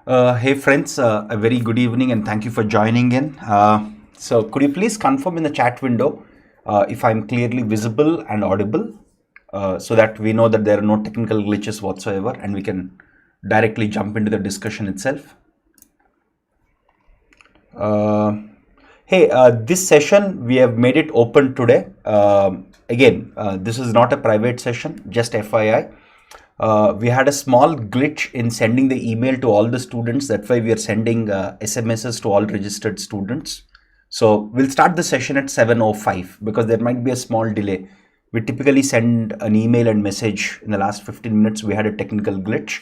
Hey friends, a very good evening and thank you for joining in. So could you please confirm in the chat window if I'm clearly visible and audible so that we know that there are no technical glitches whatsoever and we can directly jump into the discussion itself. This session we have made it open today. This is not a private session, just FYI. We had a small glitch in sending the email to all the students. That's why we are sending SMSs to all registered students. So we'll start the session at 7:05 because there might be a small delay. We typically send an email and message in the last 15 minutes. We had a technical glitch,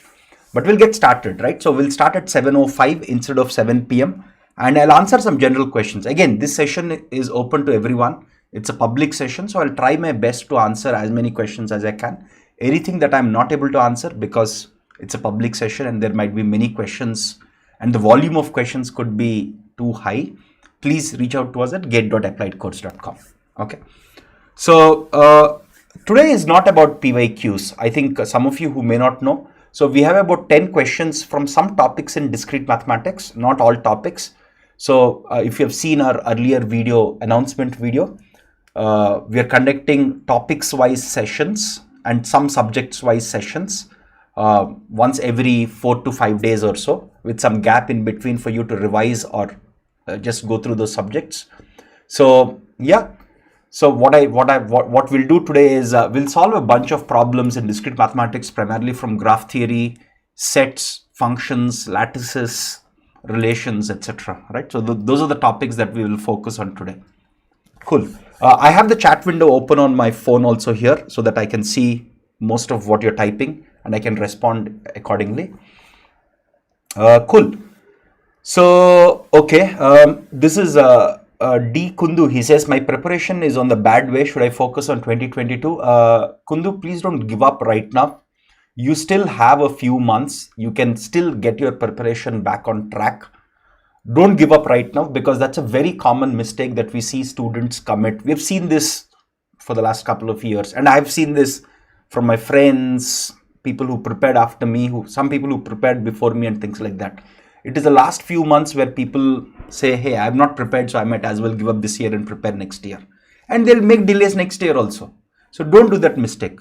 but we'll get started, right? So we'll start at 7:05 instead of 7 p.m. and I'll answer some general questions. Again, this session is open to everyone. It's a public session, so I'll try my best to answer as many questions as I can. Anything that I'm not able to answer because it's a public session and there might be many questions and the volume of questions could be too high, please reach out to us at gate.appliedcourse.com. Okay. So today is not about PYQs. I think some of you who may not know. So we have about 10 questions from some topics in discrete mathematics, not all topics. So if you have seen our earlier video, announcement video, we are conducting topics-wise sessions and some subjects-wise sessions once every 4 to 5 days or so, with some gap in between for you to revise or just go through those subjects. So yeah, so what we'll do today is we'll solve a bunch of problems in discrete mathematics, primarily from graph theory, sets, functions, lattices, relations, etc. Right? So those are the topics that we will focus on today. Cool. I have the chat window open on my phone also here so that I can see most of what you're typing and I can respond accordingly. Cool. So, okay. This is D. Kundu. He says, my preparation is on the bad way. Should I focus on 2022? Kundu, please don't give up right now. You still have a few months. You can still get your preparation back on track. Don't give up right now because that's a very common mistake that we see students commit. We've seen this for the last couple of years and I've seen this from my friends, people who prepared after me, some people who prepared before me and things like that. It is the last few months where people say, hey, I'm not prepared, so I might as well give up this year and prepare next year. And they'll make delays next year also. So don't do that mistake.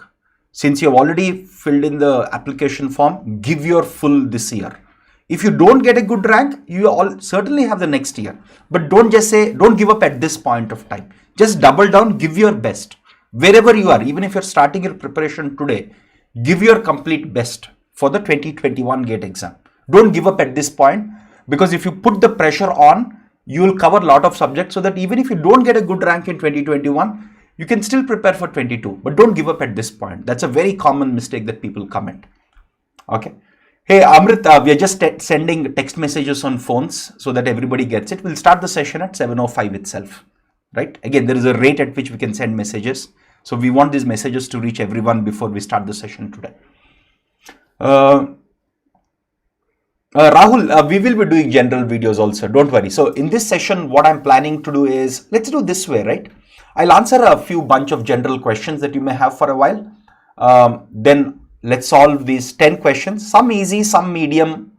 Since you've already filled in the application form, give your full this year. If you don't get a good rank, you all certainly have the next year. But don't just say, don't give up at this point of time. Just double down, give your best. Wherever you are, even if you're starting your preparation today, give your complete best for the 2021 GATE exam. Don't give up at this point because if you put the pressure on, you will cover a lot of subjects so that even if you don't get a good rank in 2021, you can still prepare for 22. But don't give up at this point. That's a very common mistake that people commit. Okay. Hey, Amrit, we are just sending text messages on phones so that everybody gets it. We'll start the session at 7:05 itself, right? Again, there is a rate at which we can send messages. So we want these messages to reach everyone before we start the session today. Rahul, we will be doing general videos also. Don't worry. So in this session, what I'm planning to do is, let's do this way, right? I'll answer a few bunch of general questions that you may have for a while. Then let's solve these 10 questions, some easy, some medium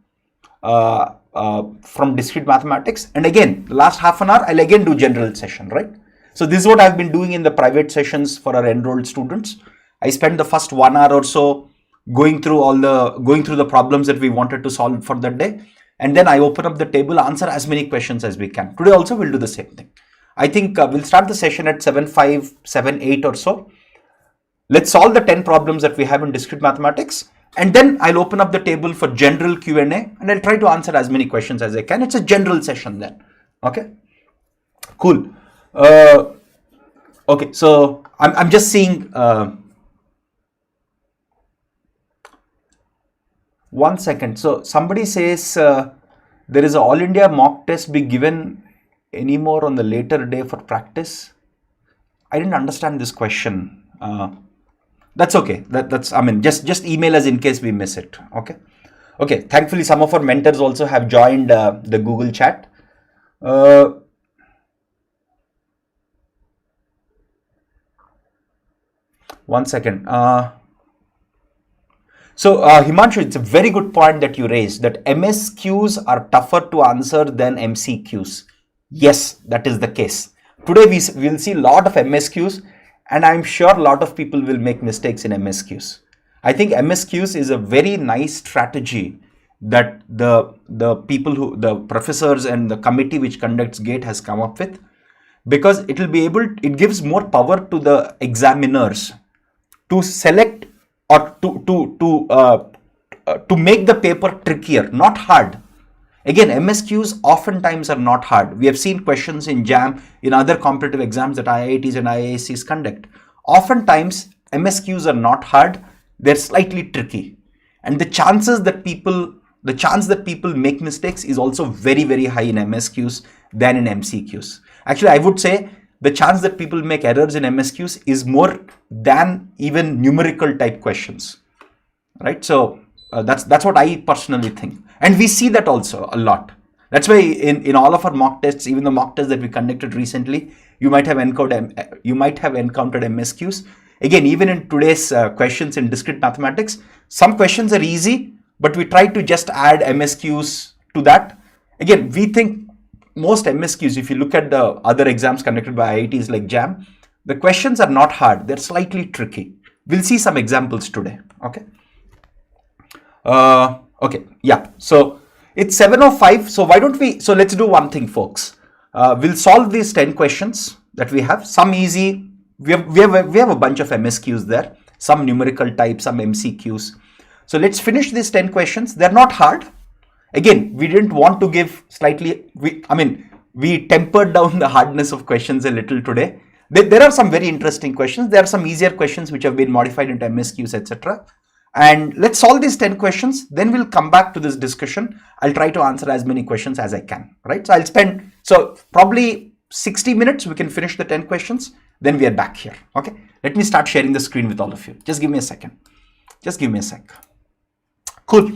from discrete mathematics. And again, the last half an hour, I'll again do general session, right? So this is what I've been doing in the private sessions for our enrolled students. I spent the first 1 hour or so going through the problems that we wanted to solve for that day. And then I open up the table, answer as many questions as we can. Today also we'll do the same thing. I think we'll start the session at 7:05, 7:08 or so. Let's solve the 10 problems that we have in discrete mathematics. And then I'll open up the table for general Q&A and I'll try to answer as many questions as I can. It's a general session then. Okay. Cool. Okay. So I'm just seeing, one second. So somebody says there is an all India mock test be given anymore on the later day for practice. I didn't understand this question. That's okay. That's I mean, just email us in case we miss it. Okay. Okay. Thankfully, some of our mentors also have joined the Google chat. One second. So Himanshu, it's a very good point that you raised, that MSQs are tougher to answer than MCQs. Yes, that is the case. Today we will see a lot of MSQs, and I'm sure a lot of people will make mistakes in MSQs. I think MSQs is a very nice strategy that the professors and the committee which conducts GATE has come up with, because it gives more power to the examiners to select or to make the paper trickier, not hard. Again, MSQs oftentimes are not hard. We have seen questions in JAM, in other competitive exams that IITs and IIScs conduct. Oftentimes, MSQs are not hard, they're slightly tricky. And the chance that people make mistakes is also very, very high in MSQs than in MCQs. Actually, I would say the chance that people make errors in MSQs is more than even numerical type questions, right? So that's what I personally think, and we see that also a lot. That's why in all of our mock tests, even the mock tests that we conducted recently, you might have encountered MSQs. Again, even in today's questions in discrete mathematics, some questions are easy, but we try to just add MSQs to that. Again, we think most MSQs, if you look at the other exams conducted by IITs like JAM, the questions are not hard, they're slightly tricky. We'll see some examples today. Okay. Okay, yeah, so it's 7:05, so why don't we, so let's do one thing, folks. We'll solve these 10 questions that we have, some easy, we have a bunch of MSQs there, some numerical type, some MCQs. So let's finish these 10 questions. They're not hard. Again, we didn't want to give we tempered down the hardness of questions a little today. There are some very interesting questions. There are some easier questions which have been modified into MSQs, etc. And let's solve these 10 questions. Then we'll come back to this discussion. I'll try to answer as many questions as I can, right? So probably 60 minutes, we can finish the 10 questions. Then we are back here, okay? Let me start sharing the screen with all of you. Just give me a second. Just give me a sec. Cool.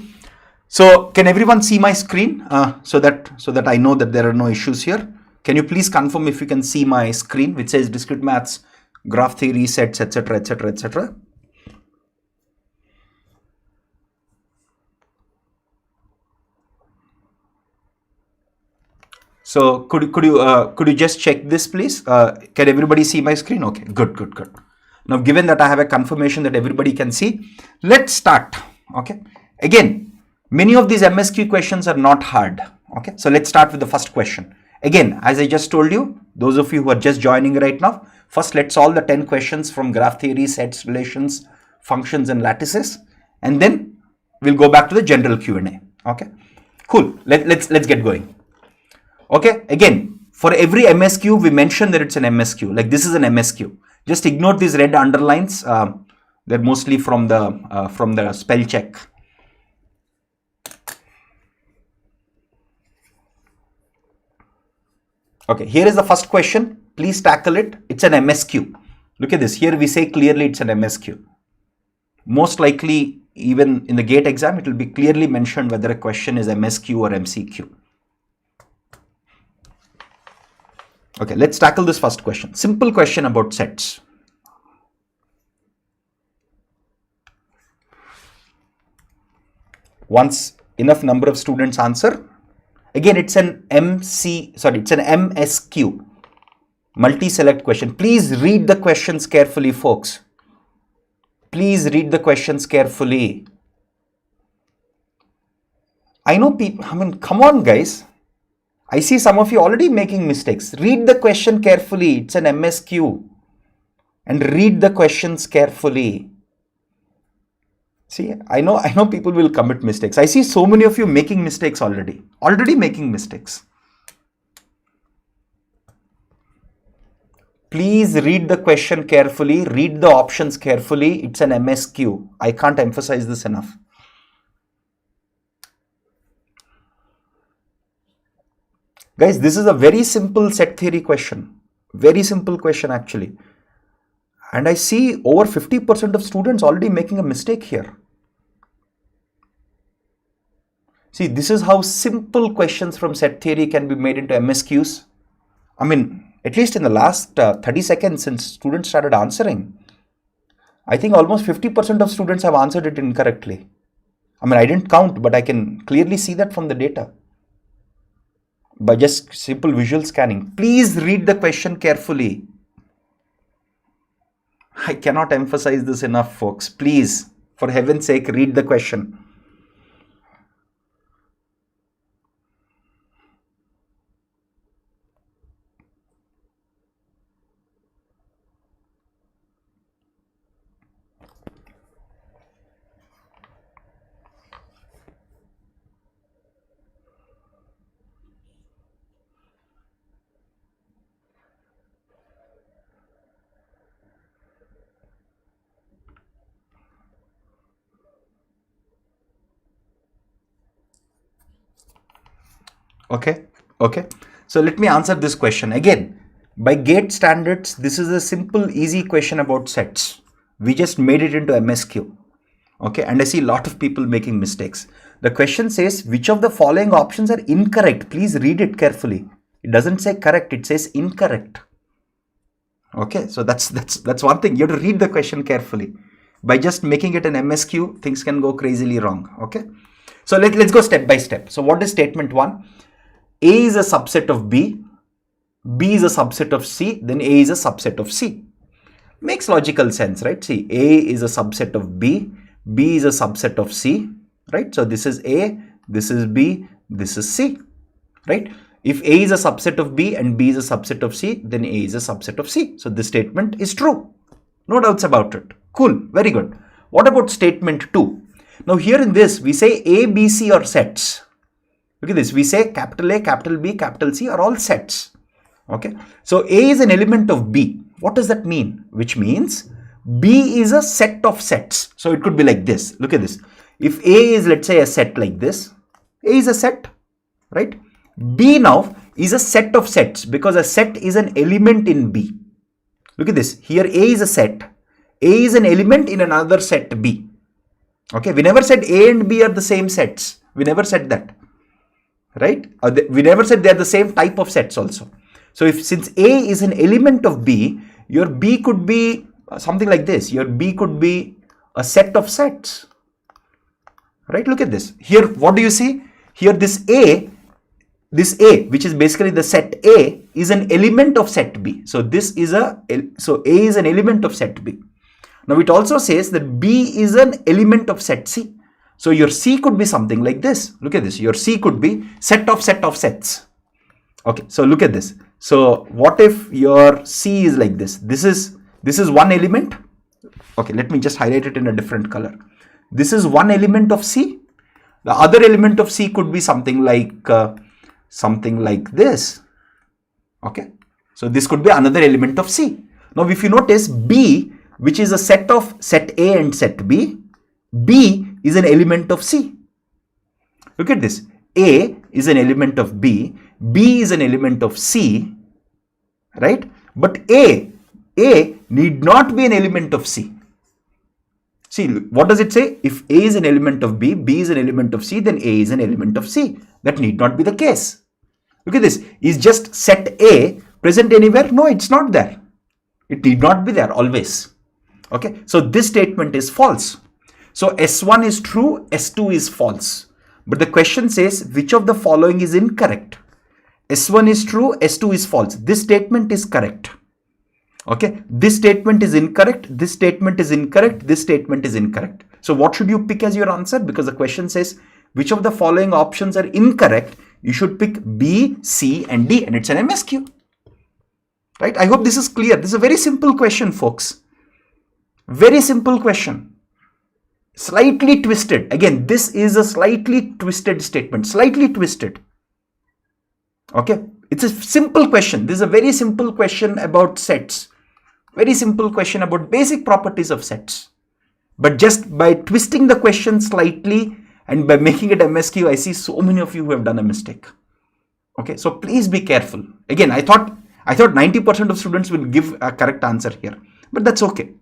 So can everyone see my screen so that I know that there are no issues here? Can you please confirm if you can see my screen which says discrete maths, graph theory, sets, etc., etc., etc.? So could you just check this, please? Can everybody see my screen? Okay, good. Now, given that I have a confirmation that everybody can see, let's start. Okay. Again, many of these MSQ questions are not hard. Okay. So let's start with the first question. Again, as I just told you, those of you who are just joining right now, first let's solve the 10 questions from graph theory, sets, relations, functions, and lattices, and then we'll go back to the general Q&A. Okay. Cool. Let's get going. Okay, again, for every MSQ, we mention that it's an MSQ, like this is an MSQ. Just ignore these red underlines. They're mostly from the spell check. Okay, here is the first question. Please tackle it. It's an MSQ. Look at this. Here we say clearly it's an MSQ. Most likely, even in the GATE exam, it will be clearly mentioned whether a question is MSQ or MCQ. Okay, let's tackle this first question. Simple question about sets. Once enough number of students answer, again it's an MSQ, multi-select question. Please read the questions carefully, folks. Please read the questions carefully. I know people, come on guys. I see some of you already making mistakes. Read the question carefully. It's an MSQ. And read the questions carefully. See, I know people will commit mistakes. I see so many of you making mistakes already. Already making mistakes. Please read the question carefully. Read the options carefully. It's an MSQ. I can't emphasize this enough. Guys, this is a very simple set theory question. Very simple question actually. And I see over 50% of students already making a mistake here. See, this is how simple questions from set theory can be made into MSQs. At least in the last 30 seconds since students started answering, I think almost 50% of students have answered it incorrectly. I mean, I didn't count, but I can clearly see that from the data by just simple visual scanning. Please read the question carefully. I cannot emphasize this enough, folks. Please, for heaven's sake, read the question. Okay. So let me answer this question. Again, by gate standards, this is a simple, easy question about sets. We just made it into MSQ. Okay, and I see a lot of people making mistakes. The question says, which of the following options are incorrect? Please read it carefully. It doesn't say correct, it says incorrect. Okay, so that's one thing. You have to read the question carefully. By just making it an MSQ, things can go crazily wrong. Okay, so let's go step by step. So what is statement 1? A is a subset of B is a subset of C, then A is a subset of C. Makes logical sense, right? See, A is a subset of B is a subset of C, right? So this is A, this is B, this is C, right? If A is a subset of B and B is a subset of C, then A is a subset of C. So this statement is true. No doubts about it. Cool, very good. What about statement 2? Now here in this, we say A, B, C are sets. Look at this, we say capital A, capital B, capital C are all sets. Okay, so A is an element of B. What does that mean? Which means B is a set of sets. So it could be like this. Look at this. If A is, let's say, a set like this, A is a set, right? B now is a set of sets because a set is an element in B. Look at this. Here A is a set. A is an element in another set B. Okay, we never said A and B are the same sets. We never said that. Right? We never said they are the same type of sets also. So since A is an element of B, your B could be something like this. Your B could be a set of sets. Right? Look at this. Here, what do you see? Here this A, which is basically the set A, is an element of set B. So A is an element of set B. Now it also says that B is an element of set C. So your C could be something like this. Look at this. Your C could be set of sets. Okay, so look at this. So what if your C is like this? This is one element. Okay, let me just highlight it in a different color. This is one element of C. The other element of C could be something like this. Okay, so this could be another element of C. Now if you notice B, which is a set of set A and set B, B is an element of C. Look at this. A is an element of B. B is an element of C. Right? But A need not be an element of C. See, what does it say? If A is an element of B, B is an element of C, then A is an element of C. That need not be the case. Look at this. Is just set A present anywhere? No, it's not there. It need not be there always. Okay. So this statement is false. So S1 is true, S2 is false. But the question says which of the following is incorrect? S1 is true, S2 is false. This statement is correct. Okay, this statement is incorrect, this statement is incorrect, this statement is incorrect. So what should you pick as your answer? Because the question says which of the following options are incorrect? You should pick B, C and D, and it's an MSQ. Right? I hope this is clear. This is a very simple question, folks. Very simple question. Slightly twisted. Again, this is a slightly twisted statement. Slightly twisted. Okay. It's a simple question. This is a very simple question about sets. Very simple question about basic properties of sets. But just by twisting the question slightly and by making it MSQ, I see so many of you who have done a mistake. Okay. So please be careful. Again, I thought 90% of students will give a correct answer here. But that's okay.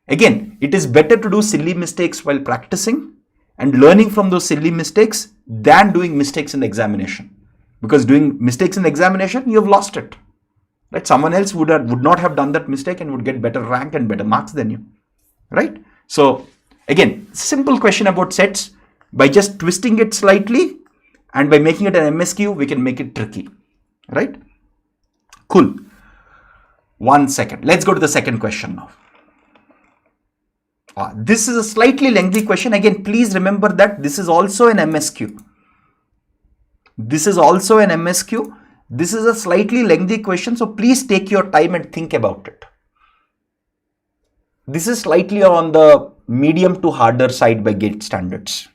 Again, it is better to do silly mistakes while practicing and learning from those silly mistakes than doing mistakes in the examination. Because doing mistakes in the examination, you have lost it. Right? Someone else would not have done that mistake and would get better rank and better marks than you. right? So again, simple question about sets. By just twisting it slightly and by making it an MSQ, we can make it tricky, right? Cool. 1 second. Let's go to the second question now. This is a slightly lengthy question. Again, please remember that this is also an MSQ. This is also an MSQ. This is a slightly lengthy question, so please take your time and think about it. This is slightly on the medium to harder side by gate standards.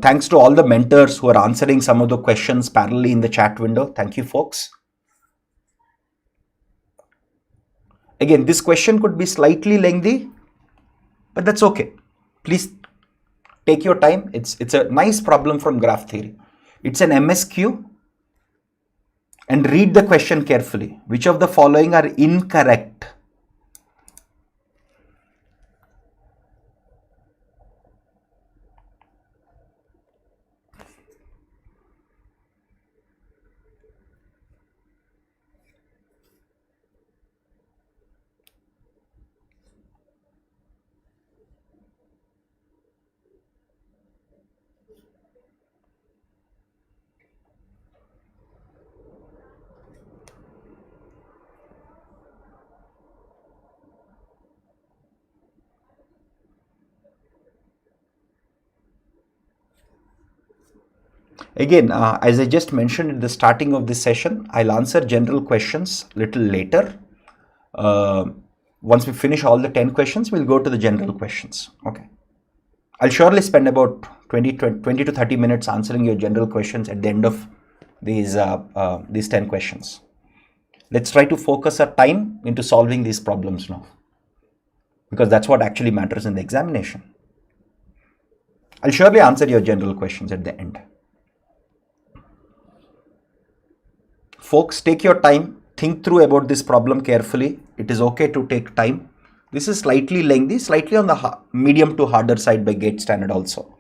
Thanks to all the mentors who are answering some of the questions parallelly in the chat window. Thank you, folks. Again, this question could be slightly lengthy, but that's okay. Please take your time. It's a nice problem from graph theory. It's an MSQ. And read the question carefully. Which of the following are incorrect? Again, as I just mentioned at the starting of this session, I'll answer general questions a little later. Once we finish all the 10 questions, we'll go to the general questions. Okay. I'll surely spend about 20 to 30 minutes answering your general questions at the end of these 10 questions. Let's try to focus our time into solving these problems now, because that's what actually matters in the examination. I'll surely answer your general questions at the end. Folks, take your time, think through about this problem carefully. It is okay to take time. This is slightly lengthy, slightly on the medium to harder side by gate standard also.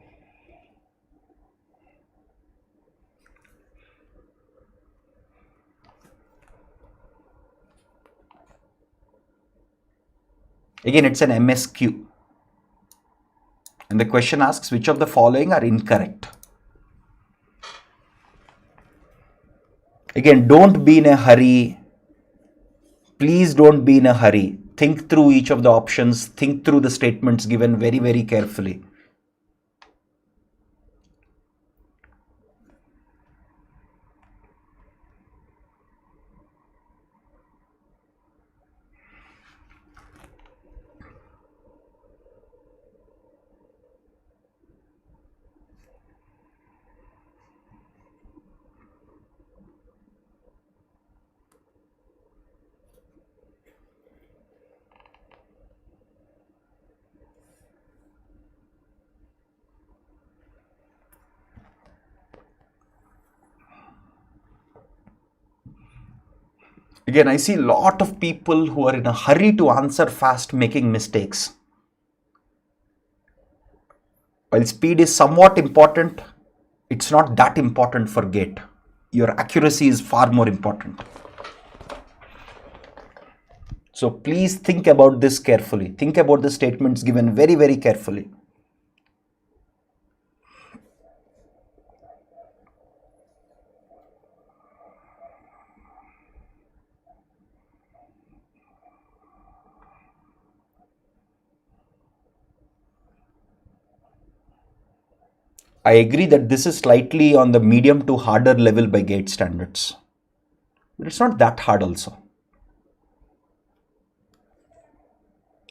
Again, it's an MSQ. And the question asks, which of the following are incorrect? Again, don't be in a hurry. Please don't be in a hurry. Think through each of the options. Think through the statements given very, very carefully. Again, I see a lot of people who are in a hurry to answer fast, making mistakes. While speed is somewhat important, it's not that important for gate. Your accuracy is far more important. So please think about this carefully. Think about the statements given very, very carefully. I agree that this is slightly on the medium to harder level by gate standards, but it's not that hard also.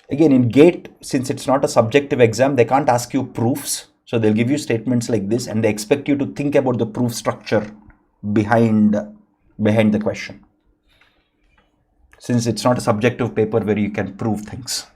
Again, in gate, since it's not a subjective exam, they can't ask you proofs. So they'll give you statements like this and they expect you to think about the proof structure behind the question. Since it's not a subjective paper where you can prove things.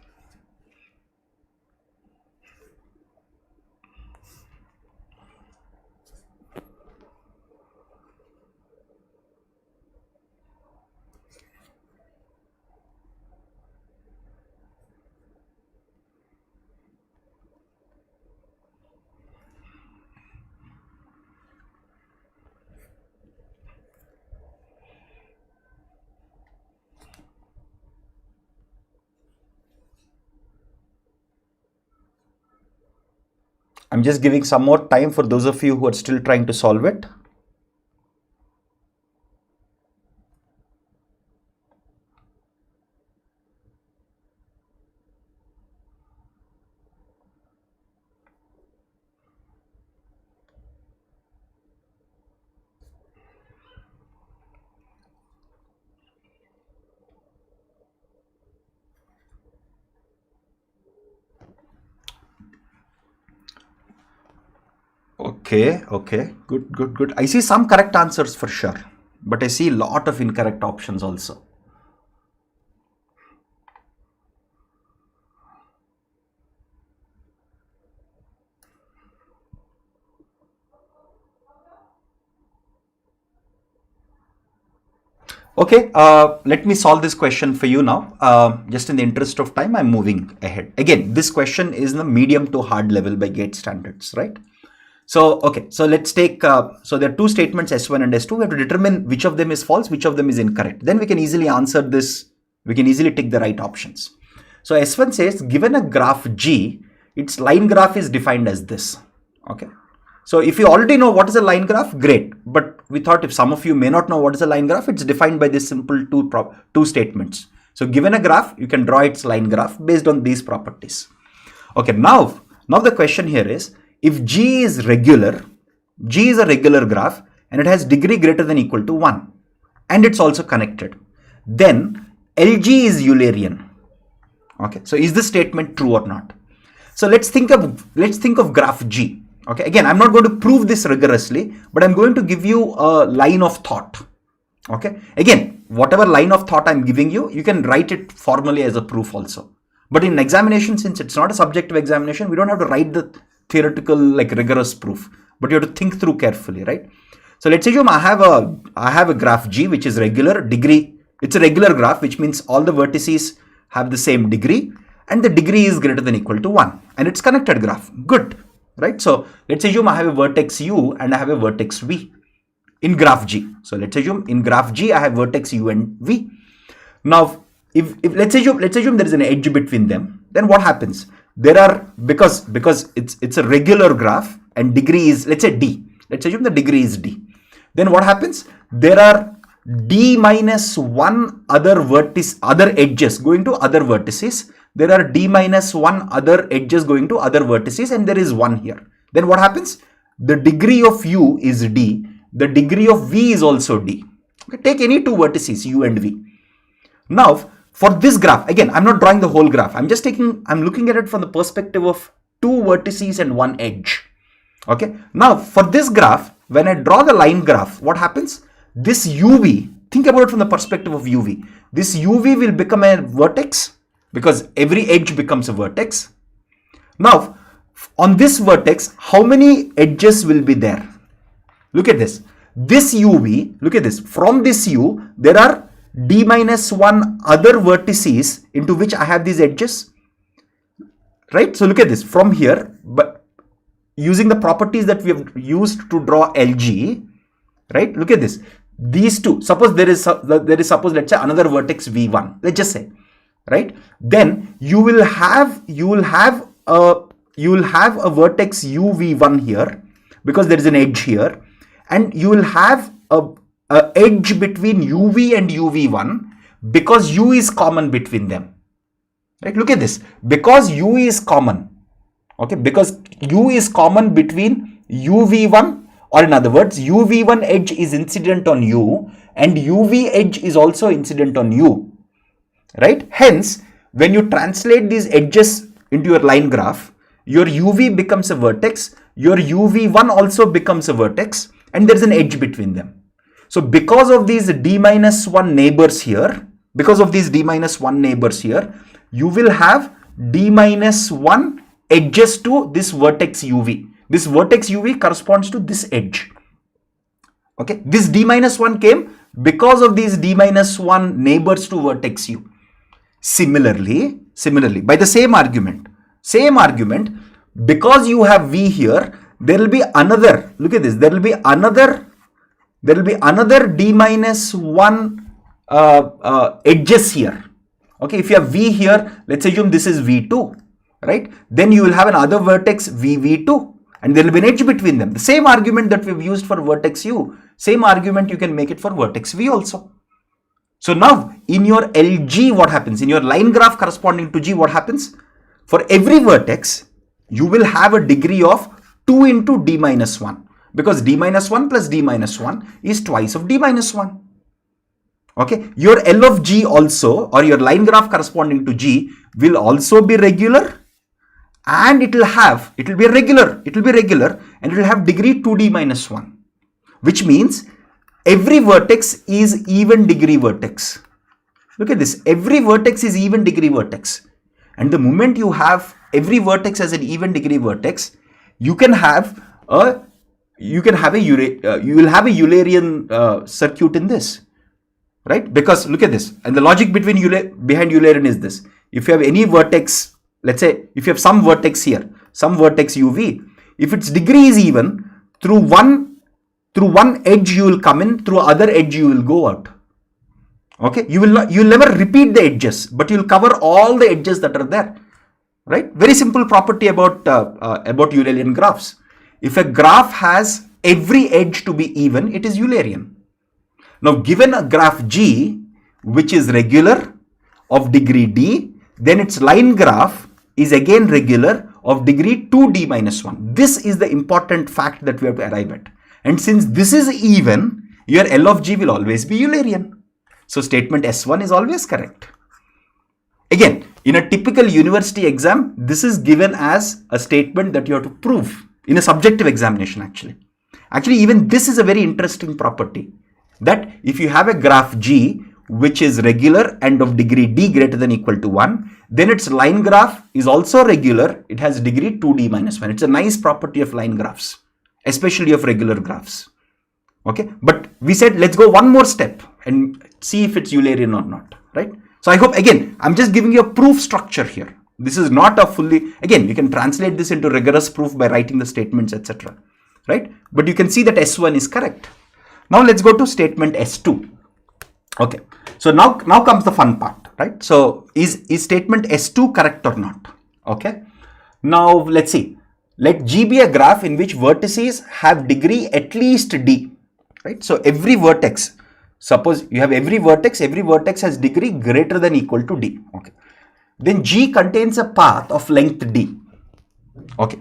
I'm just giving some more time for those of you who are still trying to solve it. Okay, good. I see some correct answers for sure, but I see a lot of incorrect options also. Okay, let me solve this question for you now. Just in the interest of time, I'm moving ahead. Again, this question is the medium to hard level by GATE standards, right? So, okay, so let's take, so there are two statements S1 and S2. We have to determine which of them is false, which of them is incorrect. Then we can easily answer this. We can easily take the right options. So S1 says, given a graph G, its line graph is defined as this. Okay. So if you already know what is a line graph, great. But we thought if some of you may not know what is a line graph, it's defined by this simple two statements. So given a graph, you can draw its line graph based on these properties. Okay, now the question here is, if G is regular, G is a regular graph and it has degree greater than equal to 1 and it's also connected, then LG is Eulerian. Okay, so is this statement true or not? So let's think of graph G. Okay, again, I'm not going to prove this rigorously, but I'm going to give you a line of thought. Okay, again, whatever line of thought I'm giving you, you can write it formally as a proof also. But in examination, since it's not a subjective examination, we don't have to write the theoretical, like rigorous proof, but you have to think through carefully, right? So let's assume I have a graph G, which is regular degree. It's a regular graph, which means all the vertices have the same degree and the degree is greater than equal to 1 and it's connected graph. Good, right? So let's assume I have a vertex U and I have a vertex V in graph G. So let's assume in graph G, I have vertex U and V. Now, if let's assume there is an edge between them, then what happens? There are, because it's a regular graph and degree is, let's say D. Let's assume the degree is D. Then what happens? There are D minus 1 other edges going to other vertices. There are D minus 1 other edges going to other vertices and there is 1 here. Then what happens? The degree of U is D. The degree of V is also D. Okay, take any two vertices, U and V. Now, for this graph, again, I'm not drawing the whole graph. I'm looking at it from the perspective of two vertices and one edge. Okay. Now, for this graph, when I draw the line graph, what happens? This UV, think about it from the perspective of UV. This UV will become a vertex because every edge becomes a vertex. Now, on this vertex, how many edges will be there? Look at this. This UV, look at this. From this U, there are D minus 1 other vertices into which I have these edges, right? So look at this from here, but using the properties that we have used to draw LG, right? Look at this. These two, suppose there is suppose let's say another vertex V1, let's just say, right? Then you will have a vertex UV1 here because there is an edge here, and you will have a edge between UV and UV1 because U is common between them, right? Look at this, because U is common, okay, because U is common between UV1, or in other words, UV1 edge is incident on U and UV edge is also incident on U, right? Hence, when you translate these edges into your line graph, your UV becomes a vertex, your UV1 also becomes a vertex, and there's an edge between them. So because of these D minus 1 neighbors here, you will have D minus 1 edges to this vertex UV. This vertex UV corresponds to this edge. Okay, this D minus 1 came because of these D minus 1 neighbors to vertex U. Similarly, by the same argument, because you have V here, there will be another, look at this, there will be another D minus 1 edges here. Okay, if you have V here, let's assume this is V2, right? Then you will have another vertex VV2. and there will be an edge between them. The same argument that we've used for vertex u, same argument you can make it for vertex v also. So now in your LG, what happens? In your line graph corresponding to G, what happens? For every vertex, you will have a degree of 2 into d minus 1, because d minus 1 plus d minus 1 is twice of d minus 1. Okay, your L of G also, or your line graph corresponding to G, will also be regular, and it will be regular, and it will have degree 2d minus 1, which means every vertex is even degree vertex. Look at this, every vertex is even degree vertex. And the moment you have every vertex as an even degree vertex, you will have a Eulerian circuit in this, right? Because look at this, and the logic behind Eulerian is this: if you have any vertex, let's say if you have some vertex here, some vertex uv, if its degree is even, through one edge you will come in, through other edge you will go out. Okay, you will never repeat the edges, but you will cover all the edges that are there, right? Very simple property about Eulerian graphs. If a graph has every edge to be even, it is Eulerian. Now, given a graph G, which is regular of degree d, then its line graph is again regular of degree 2d minus 1. This is the important fact that we have to arrive at. And since this is even, your L of G will always be Eulerian. So statement S1 is always correct. Again, in a typical university exam, this is given as a statement that you have to prove in a subjective examination actually. Actually, even this is a very interesting property, that if you have a graph G which is regular and of degree d greater than equal to 1, then its line graph is also regular. It has degree 2d minus 1. It's a nice property of line graphs, especially of regular graphs. Okay, but we said let's go one more step and see if it's Eulerian or not, right? So I hope, again, I'm just giving you a proof structure here. This is not a fully, again, you can translate this into rigorous proof by writing the statements, etc. Right? But you can see that S1 is correct. Now let's go to statement S2. Okay, so now comes the fun part, right? So is statement S2 correct or not? Okay, now let's see. Let G be a graph in which vertices have degree at least d, right? So every vertex, suppose you have every vertex has degree greater than equal to d. Okay, then G contains a path of length d. Okay.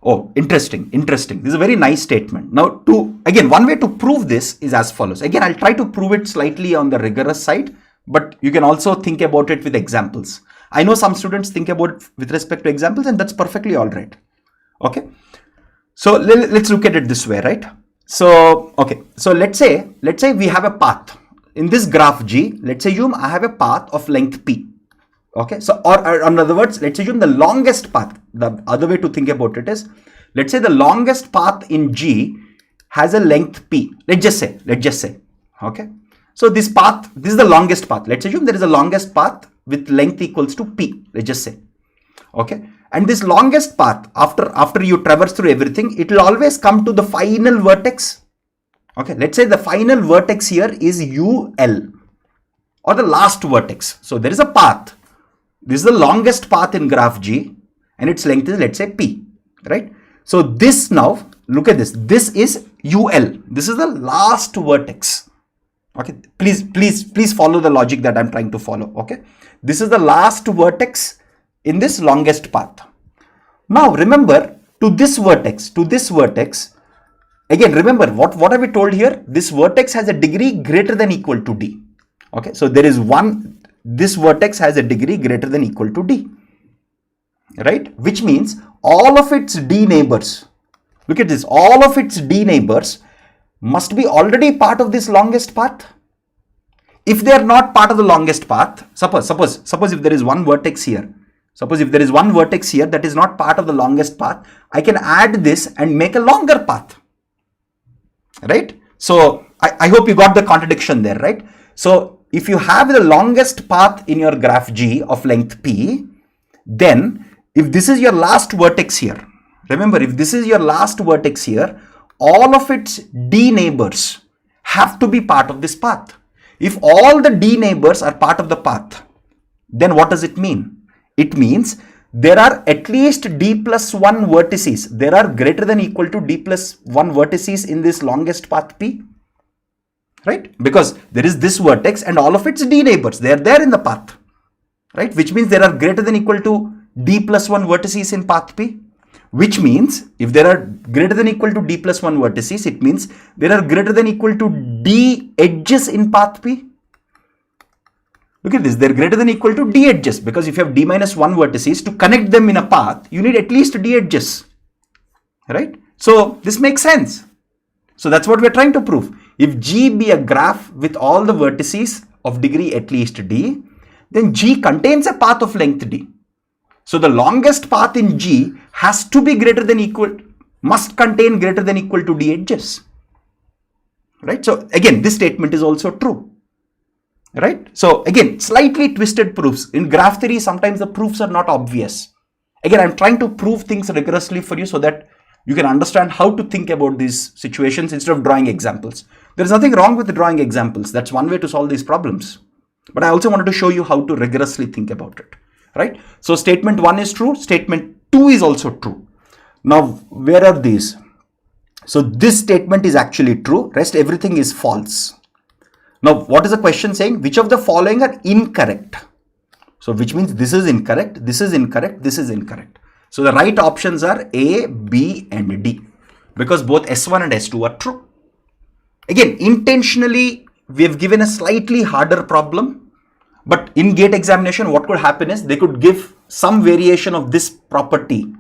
Oh, interesting. This is a very nice statement. Now, again, one way to prove this is as follows. Again, I'll try to prove it slightly on the rigorous side, but you can also think about it with examples. I know some students think about it with respect to examples, and that's perfectly all right. Okay. So let's look at it this way, right? So, okay. So let's say we have a path in this graph G. Let's assume I have a path of length p. Okay, so or in other words, let's assume the longest path. The other way to think about it is, let's say the longest path in G has a length p. Let's just say, okay. So this is the longest path. Let's assume there is a longest path with length equals to p. Let's just say, okay. And this longest path, after you traverse through everything, it will always come to the final vertex. Okay, let's say the final vertex here is UL, or the last vertex. So there is a path. This is the longest path in graph G, and its length is, let's say, p, right? So this, now look at this. This is UL. This is the last vertex. Okay, please follow the logic that I'm trying to follow. Okay, this is the last vertex in this longest path. Now remember, to this vertex, again, remember what have we told here? This vertex has a degree greater than equal to d. Okay, so there is this vertex has a degree greater than equal to d, right? Which means all of its d neighbors, look at this, all of its d neighbors must be already part of this longest path. If they are not part of the longest path, suppose if there is one vertex here, that is not part of the longest path, I can add this and make a longer path, right? So I hope you got the contradiction there, right? So if you have the longest path in your graph G of length p, then if this is your last vertex here, remember, if this is your last vertex here, all of its d neighbors have to be part of this path. If all the d neighbors are part of the path, then what does it mean? It means there are at least d plus 1 vertices. There are greater than equal to d plus 1 vertices in this longest path P, right? Because there is this vertex and all of its d neighbors. They are there in the path, right? Which means there are greater than equal to d plus 1 vertices in path P. Which means if there are greater than equal to d plus 1 vertices, it means there are greater than equal to d edges in path P. Look at this, they're greater than equal to d edges, because if you have d minus 1 vertices, to connect them in a path, you need at least d edges, right? So this makes sense. So that's what we're trying to prove. If G be a graph with all the vertices of degree at least d, then G contains a path of length d. So the longest path in G has to be greater than equal, must contain greater than equal to d edges, right? So again, this statement is also true, right? So again, slightly twisted proofs. In graph theory, sometimes the proofs are not obvious. Again, I'm trying to prove things rigorously for you so that you can understand how to think about these situations instead of drawing examples. There's nothing wrong with drawing examples. That's one way to solve these problems. But I also wanted to show you how to rigorously think about it, right? So statement 1 is true. Statement 2 is also true. Now, where are these? So this statement is actually true. Rest everything is false. Now, what is the question saying? Which of the following are incorrect? So which means this is incorrect, this is incorrect, this is incorrect. So the right options are A, B and D, because both S1 and S2 are true. Again, intentionally, we have given a slightly harder problem, but in gate examination, what could happen is they could give some variation of this property,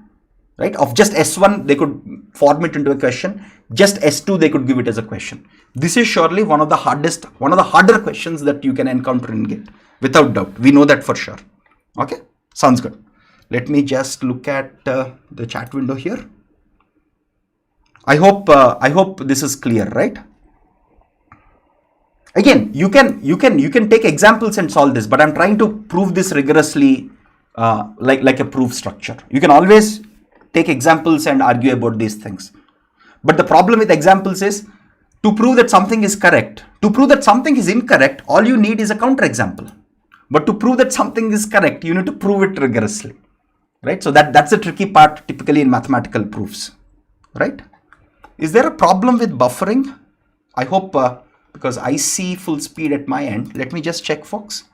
right? Of just S1, they could form it into a question. Just S2, they could give it as a question. This is surely one of the harder questions that you can encounter in gate, without doubt. We know that for sure. Okay, sounds good. Let me just look at the chat window here. I hope this is clear, right? Again, you can take examples and solve this, but I'm trying to prove this rigorously, like a proof structure. You can always take examples and argue about these things. But the problem with examples is, to prove that something is correct, to prove that something is incorrect, all you need is a counterexample. But to prove that something is correct, you need to prove it rigorously, right? So that's the tricky part typically in mathematical proofs, right? Is there a problem with buffering? I hope, because I see full speed at my end. Let me just check, folks.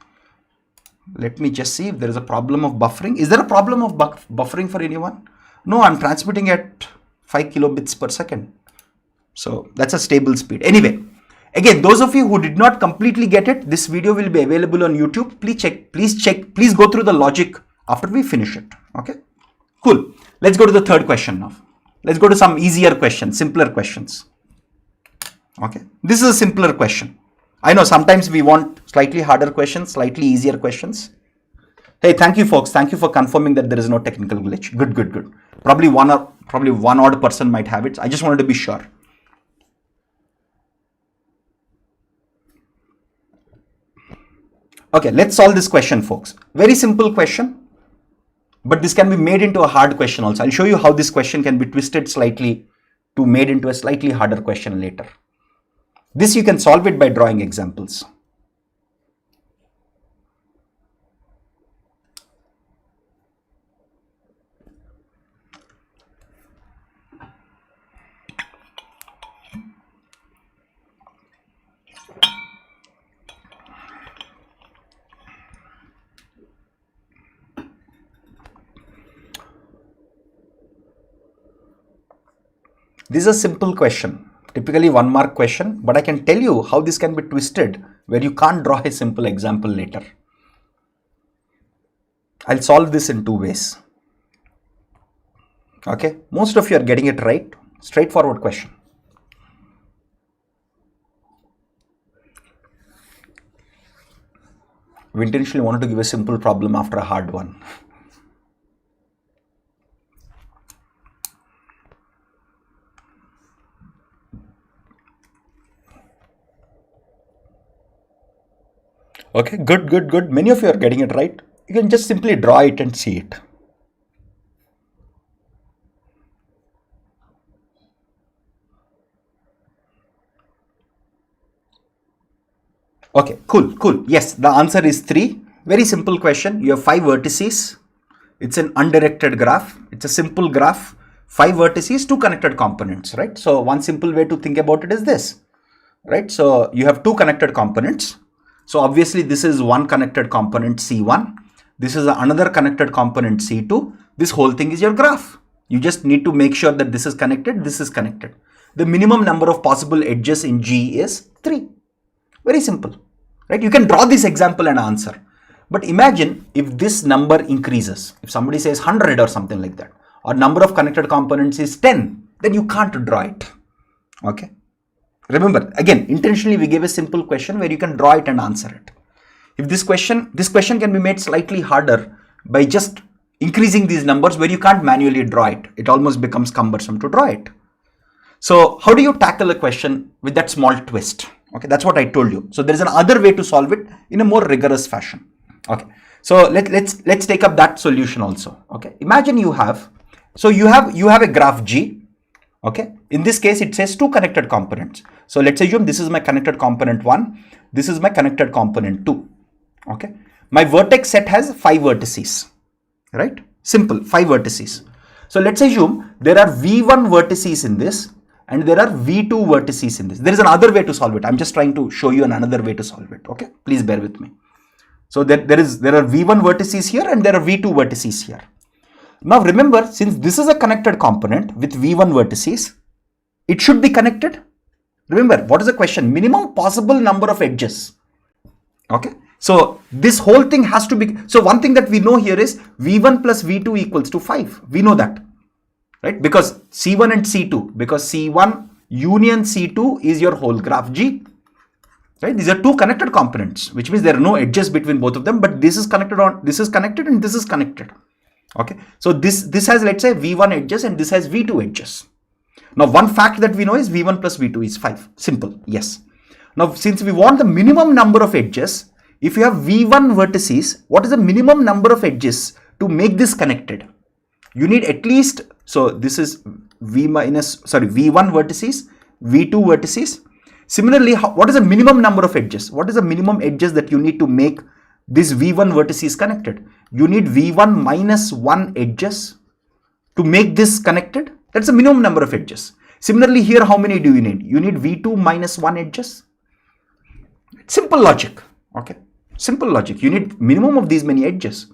Let me just see if there is a problem of buffering. Is there a problem of buffering for anyone? No, I'm transmitting at 5 kilobits per second. So that's a stable speed. Anyway, again, those of you who did not completely get it, this video will be available on YouTube. Please go through the logic after we finish it. Okay, cool. Let's go to the third question now. Let's go to some easier questions, simpler questions. Okay, this is a simpler question. I know sometimes we want slightly harder questions, slightly easier questions. Hey, thank you, folks. Thank you for confirming that there is no technical glitch. Good. Probably one odd person might have it. I just wanted to be sure. Okay, let's solve this question, folks. Very simple question, but this can be made into a hard question also. I'll show you how this question can be twisted slightly to made into a slightly harder question later. This you can solve it by drawing examples. This is a simple question, typically 1 mark question, but I can tell you how this can be twisted where you can't draw a simple example later. I'll solve this in 2 ways. Okay, most of you are getting it right. Straightforward question. We intentionally wanted to give a simple problem after a hard one. Okay, good. Many of you are getting it right. You can just simply draw it and see it. Okay, cool. Yes, the answer is 3. Very simple question. You have 5 vertices. It's an undirected graph. It's a simple graph. 5 vertices, 2 connected components, right? So one simple way to think about it is this, right? So you have 2 connected components. So obviously this is one connected component C1. This is another connected component C2. This whole thing is your graph. You just need to make sure that this is connected, this is connected. The minimum number of possible edges in G is 3. Very simple, right? You can draw this example and answer. But imagine if this number increases. If somebody says 100 or something like that, or number of connected components is 10, then you can't draw it. Okay. Remember, again, intentionally we gave a simple question where you can draw it and answer it. If this question can be made slightly harder by just increasing these numbers where you can't manually draw it. It almost becomes cumbersome to draw it. So how do you tackle a question with that small twist? Okay, that's what I told you. So there is another way to solve it in a more rigorous fashion. Okay, so let's take up that solution also. Okay, imagine you have a graph G. Okay, in this case it says 2 connected components. So let's assume this is my connected component 1, this is my connected component 2. Okay, my vertex set has 5 vertices, right? Simple, 5 vertices. So let's assume there are V1 vertices in this and there are V2 vertices in this. There is another way to solve it. I'm just trying to show you another way to solve it. Okay, please bear with me. So there are V1 vertices here and there are V2 vertices here. Now remember, since this is a connected component with V1 vertices, it should be connected. Remember, what is the question? Minimum possible number of edges. Okay, so this whole thing has to be, so one thing that we know here is V1 plus V2 equals to 5. We know that, right? Because C1 and C2, because C1 union C2 is your whole graph G. Right? These are 2 connected components, which means there are no edges between both of them, but this is connected and this is connected. Okay, so this has, let's say, V1 edges and this has V2 edges. Now one fact that we know is V1 plus V2 is 5. Simple, yes. Now since we want the minimum number of edges, if you have V1 vertices, what is the minimum number of edges to make this connected? You need at least, so this is V1 vertices, V2 vertices. Similarly, what is the minimum number of edges? What is the minimum edges that you need to make this V1 vertices connected? You need V1 minus 1 edges to make this connected. That's the minimum number of edges. Similarly, here how many do you need? You need V2 minus 1 edges. Simple logic. Okay, simple logic. You need minimum of these many edges.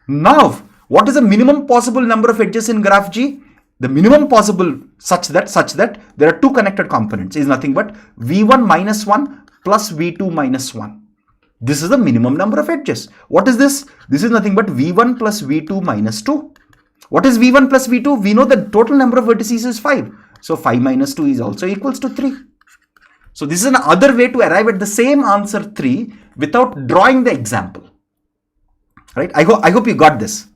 Now, what is the minimum possible number of edges in graph G? The minimum possible such that there are 2 connected components is nothing but V1 minus 1 plus V2 minus 1. This is the minimum number of edges. What is this? This is nothing but V1 plus V2 minus 2. What is V1 plus V2? We know the total number of vertices is 5. So 5 minus 2 is also equals to 3. So this is another way to arrive at the same answer 3 without drawing the example. Right? I hope you got this.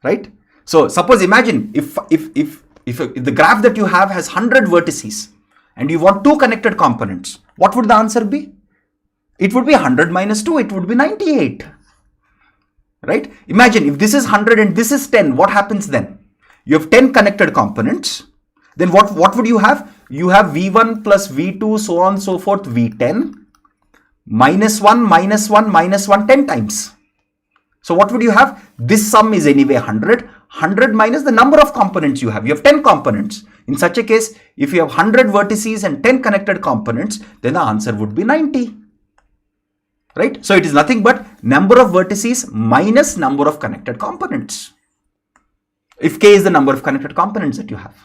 Right? So suppose imagine if the graph that you have has 100 vertices and you want 2 connected components, what would the answer be? It would be 100 minus 2, it would be 98. Right? Imagine if this is 100 and this is 10, what happens then? You have 10 connected components. Then what would you have? You have V1 plus V2, so on, so forth, V10, minus 1, minus 1, minus 1, 10 times. So what would you have? This sum is anyway 100. 100 minus the number of components you have. You have 10 components. In such a case, if you have 100 vertices and 10 connected components, then the answer would be 90. Right? So it is nothing but number of vertices minus number of connected components. If k is the number of connected components that you have.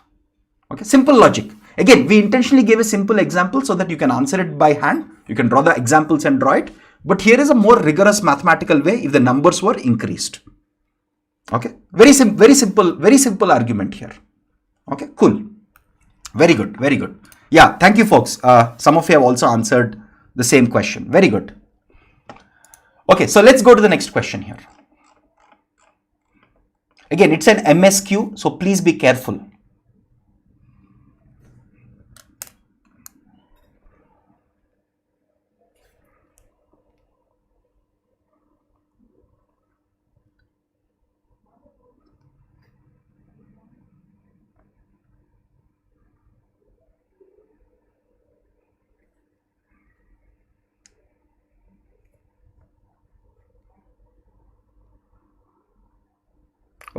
Okay, simple logic. Again, we intentionally gave a simple example so that you can answer it by hand. You can draw the examples and draw it. But here is a more rigorous mathematical way if the numbers were increased. Okay, very simple argument here. Okay, cool. Very good, very good. Yeah, thank you folks. Some of you have also answered the same question. Very good. Okay, so let's go to the next question here. Again, it's an MSQ, so please be careful.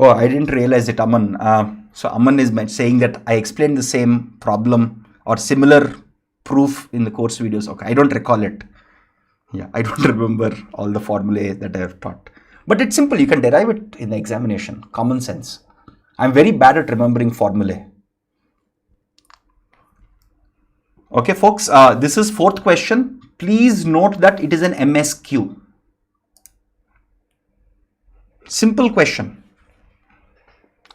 Oh, I didn't realize it, Aman. So Aman is saying that I explained the same problem or similar proof in the course videos. Okay, I don't recall it. Yeah, I don't remember all the formulae that I have taught. But it's simple. You can derive it in the examination. Common sense. I'm very bad at remembering formulae. Okay, folks. This is fourth question. Please note that it is an MSQ. Simple question.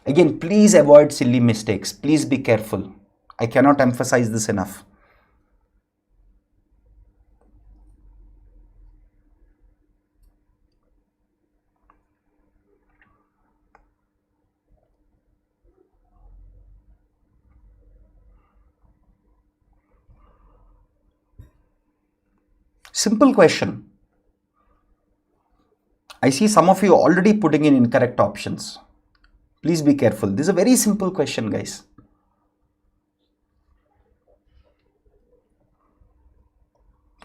Again, please avoid silly mistakes. Please be careful. I cannot emphasize this enough. Simple question. I see some of you already putting in incorrect options. Please be careful. This is a very simple question, guys.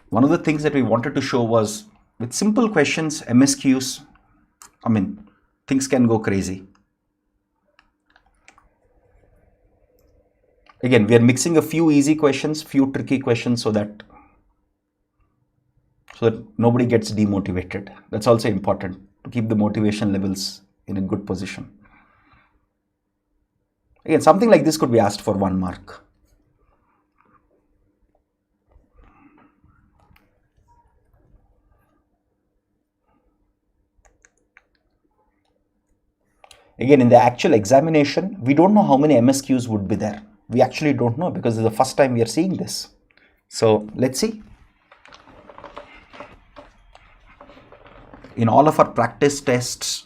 One of the things that we wanted to show was with simple questions, MSQs, things can go crazy. Again, we are mixing a few easy questions, few tricky questions so that nobody gets demotivated. That's also important to keep the motivation levels in a good position. Again, something like this could be asked for 1 mark. Again, in the actual examination, we don't know how many MSQs would be there. We actually don't know because it's the first time we are seeing this. So let's see. In all of our practice tests,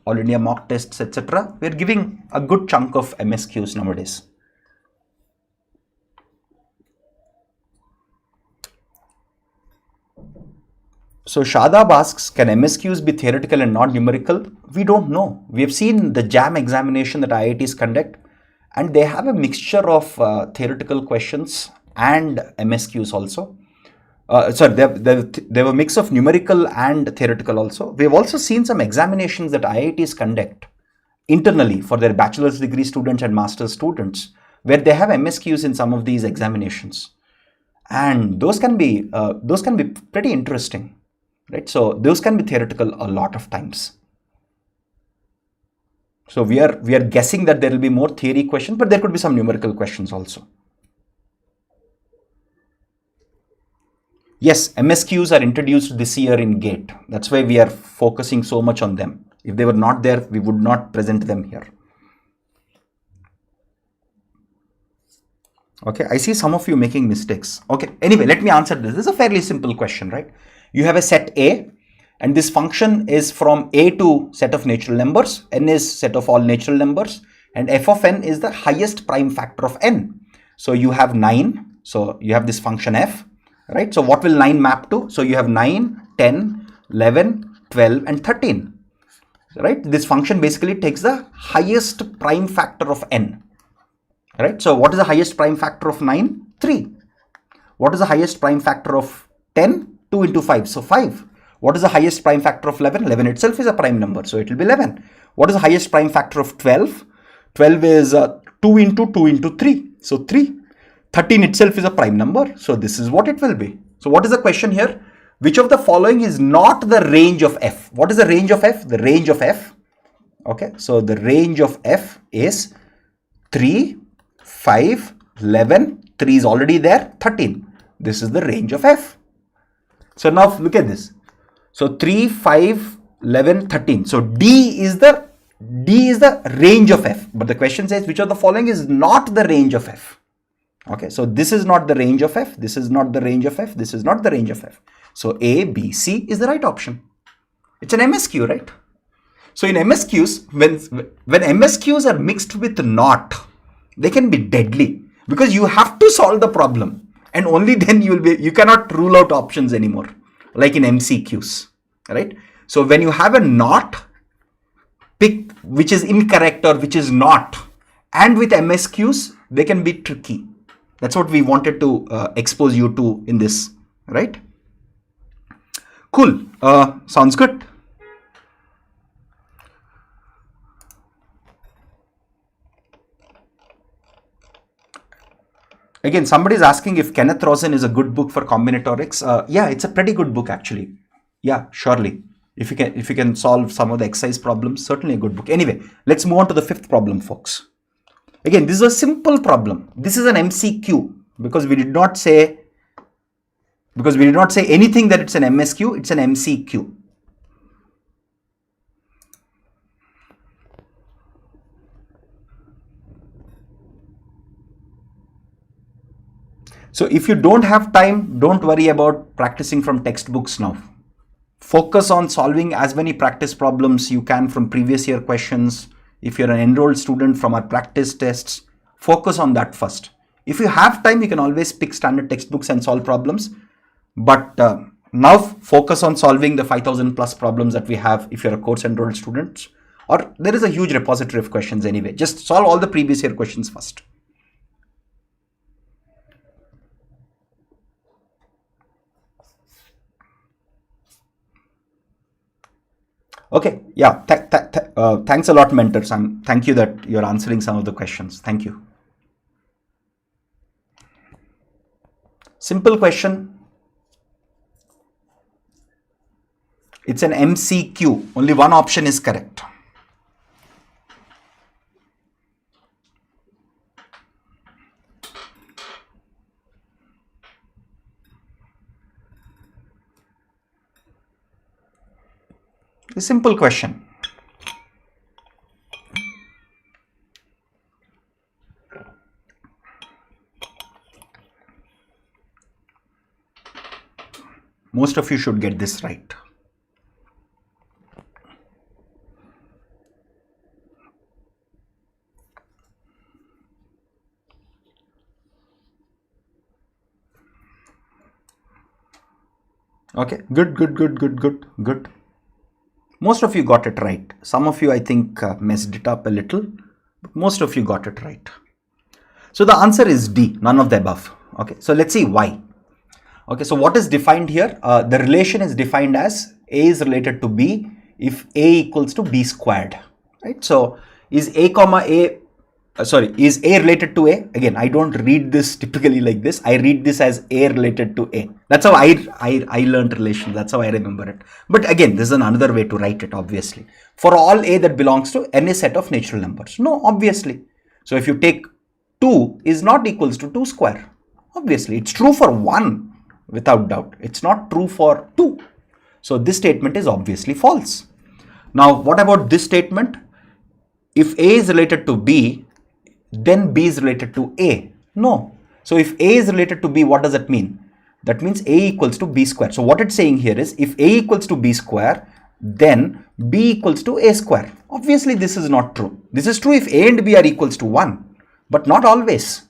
All India mock tests, etc., we're giving a good chunk of MSQs nowadays. So Shadab asks, can MSQs be theoretical and not numerical? We don't know. We have seen the JAM examination that IITs conduct, and they have a mixture of theoretical questions and MSQs also. They have a mix of numerical and theoretical also. We have also seen some examinations that IITs conduct internally for their bachelor's degree students and master's students, where they have MSQs in some of these examinations, and those can be pretty interesting, right? So those can be theoretical a lot of times. So we are guessing that there will be more theory questions, but there could be some numerical questions also. Yes, MSQs are introduced this year in GATE. That's why we are focusing so much on them. If they were not there, we would not present them here. Okay, I see some of you making mistakes. Okay, anyway, let me answer this. This is a fairly simple question, right? You have a set A, and this function is from A to set of natural numbers. N is set of all natural numbers, and f of n is the highest prime factor of n. So you have 9. So you have this function f. Right, so what will 9 map to? So you have 9, 10, 11, 12 and 13. Right, this function basically takes the highest prime factor of n. Right, so what is the highest prime factor of 9? 3. What is the highest prime factor of 10? 2 into 5, so 5. What is the highest prime factor of 11? 11 itself is a prime number, so it will be 11. What is the highest prime factor of 12? 12 is 2 into 2 into 3, so 3. 13 itself is a prime number, so this is what it will be. So what is the question here? Which of the following is not the range of f? What is the range of f? The range of f, okay, so the range of f is 3, 5, 11, 3 is already there, 13. This is the range of f. So now look at this. So 3, 5, 11, 13. So D is the range of f. But the question says which of the following is not the range of f? Okay, so this is not the range of f, this is not the range of f, this is not the range of f. So A, B, C is the right option. It's an MSQ, right? So in MSQs, when MSQs are mixed with not, they can be deadly because you have to solve the problem, and only then you cannot rule out options anymore, like in MCQs, right? So when you have a not, pick which is incorrect or which is not, and with MSQs, they can be tricky. That's what we wanted to expose you to in this, right? Cool. Sounds good. Again, somebody is asking if Kenneth Rosen is a good book for combinatorics. Yeah, it's a pretty good book actually. Yeah, surely. If you can solve some of the exercise problems, certainly a good book. Anyway, let's move on to the fifth problem, folks. Again, this is a simple problem. This is an MCQ because we did not say anything that it's an MSQ, it's an MCQ. So if you don't have time, don't worry about practicing from textbooks now. Focus on solving as many practice problems you can from previous year questions. If you're an enrolled student, from our practice tests, focus on that first. If you have time, you can always pick standard textbooks and solve problems. But now focus on solving the 5,000 plus problems that we have if you're a course enrolled student. Or there is a huge repository of questions anyway. Just solve all the previous year questions first. Okay, yeah, thanks a lot, mentors. Thank you that you're answering some of the questions. Thank you. Simple question. It's an MCQ. Only one option is correct. A simple question. Most of you should get this right. Okay, good. Most of you got it right. Some of you, I think, messed it up a little, but most of you got it right. So the answer is D, none of the above. Okay, so let's see why. Okay, so what is defined here? The relation is defined as A is related to B if A equals to B squared, right? So is A related to A? Again, I don't read this typically like this. I read this as A related to A. That's how I learned relation. That's how I remember it. But again, this is another way to write it, obviously. For all A that belongs to any set of natural numbers. No, obviously. So if you take 2 is not equals to 2 square. Obviously, it's true for 1 without doubt. It's not true for 2. So this statement is obviously false. Now, what about this statement? If A is related to B, then B is related to A. No. So if A is related to B, what does that mean? That means A equals to B square. So what it's saying here is if A equals to B square, then B equals to A square. Obviously, this is not true. This is true if A and B are equals to 1, but not always,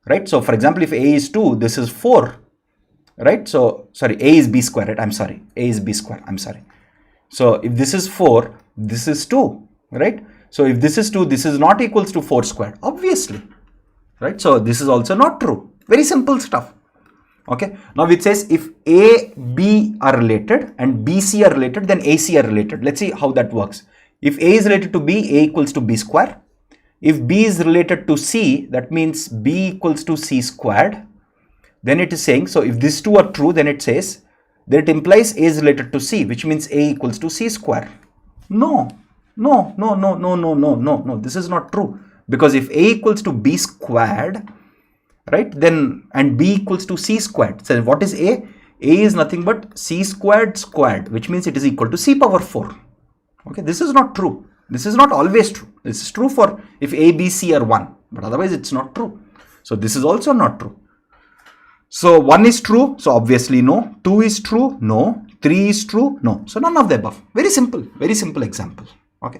right? So for example, if A is 2, this is 4, right? So, sorry, A is B square, right? I'm sorry. A is B square. I'm sorry. So if this is 4, this is 2, right? So if this is 2, this is not equals to 4 squared, obviously, right? So this is also not true. Very simple stuff. Okay. Now it says if A, B are related and B, C are related, then A, C are related. Let's see how that works. If A is related to B, A equals to B square. If B is related to C, that means B equals to C squared. Then it is saying, so if these two are true, then it says that it implies A is related to C, which means A equals to C square. No. This is not true. Because if A equals to B squared, right, then and B equals to C squared. So what is A? A is nothing but C squared squared, which means it is equal to C power 4. Okay, this is not true. This is not always true. This is true for if A, B, C are 1, but otherwise it's not true. So this is also not true. So 1 is true, so obviously no. 2 is true, no. 3 is true, no. So none of the above. Very simple example. Okay,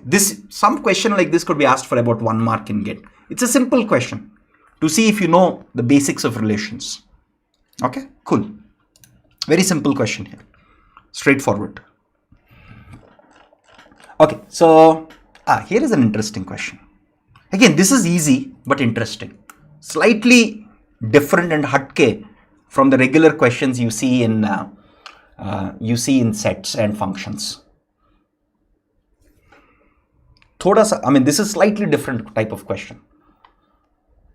some question like this could be asked for about 1 mark in GATE. It's a simple question to see if you know the basics of relations. Okay, cool. Very simple question here. Straightforward. Okay, so here is an interesting question. Again, this is easy but interesting. Slightly different and hatke from the regular questions you see in sets and functions. This is slightly different type of question.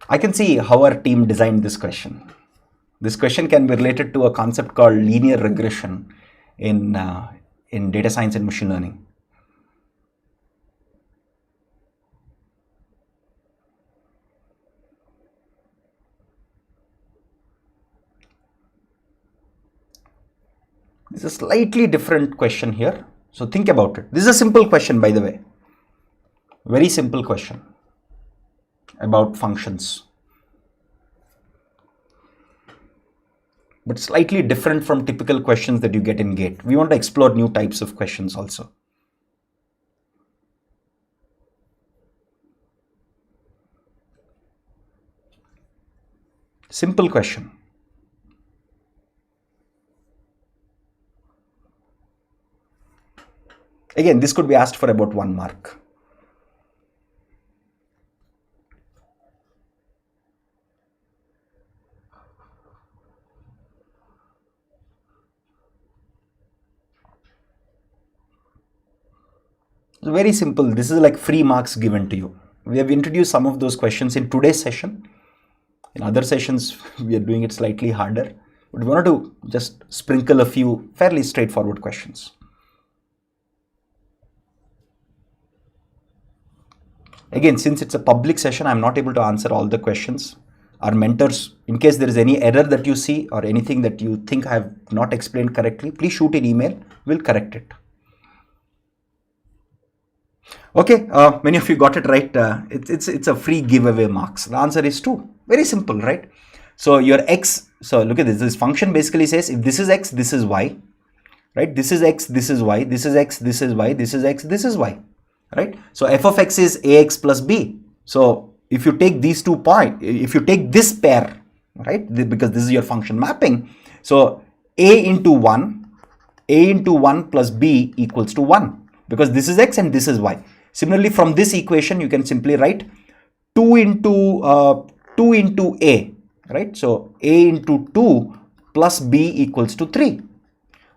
I can see how our team designed this question. This question can be related to a concept called linear regression in data science and machine learning. This is a slightly different question here. So think about it. This is a simple question, by the way. Very simple question about functions. But slightly different from typical questions that you get in GATE. We want to explore new types of questions also. Simple question. Again, this could be asked for about 1 mark. So very simple. This is like free marks given to you. We have introduced some of those questions in today's session. In other sessions, we are doing it slightly harder. But we wanted to just sprinkle a few fairly straightforward questions. Again, since it's a public session, I'm not able to answer all the questions. Our mentors, in case there is any error that you see or anything that you think I have not explained correctly, please shoot an email. We'll correct it. Okay, many of you got it right. It's a free giveaway marks. The answer is 2. Very simple, right? So your x, so look at this. This function basically says if this is x, this is y, right? This is x, this is y, this is x, this is y, this is x, this is y, right? So f of x is ax plus b. So if you take these 2 points, if you take this pair, right? Because this is your function mapping. So a into 1 plus b equals to 1 because this is x and this is y. Similarly, from this equation, you can simply write 2 into a, right? So a into 2 plus b equals to 3.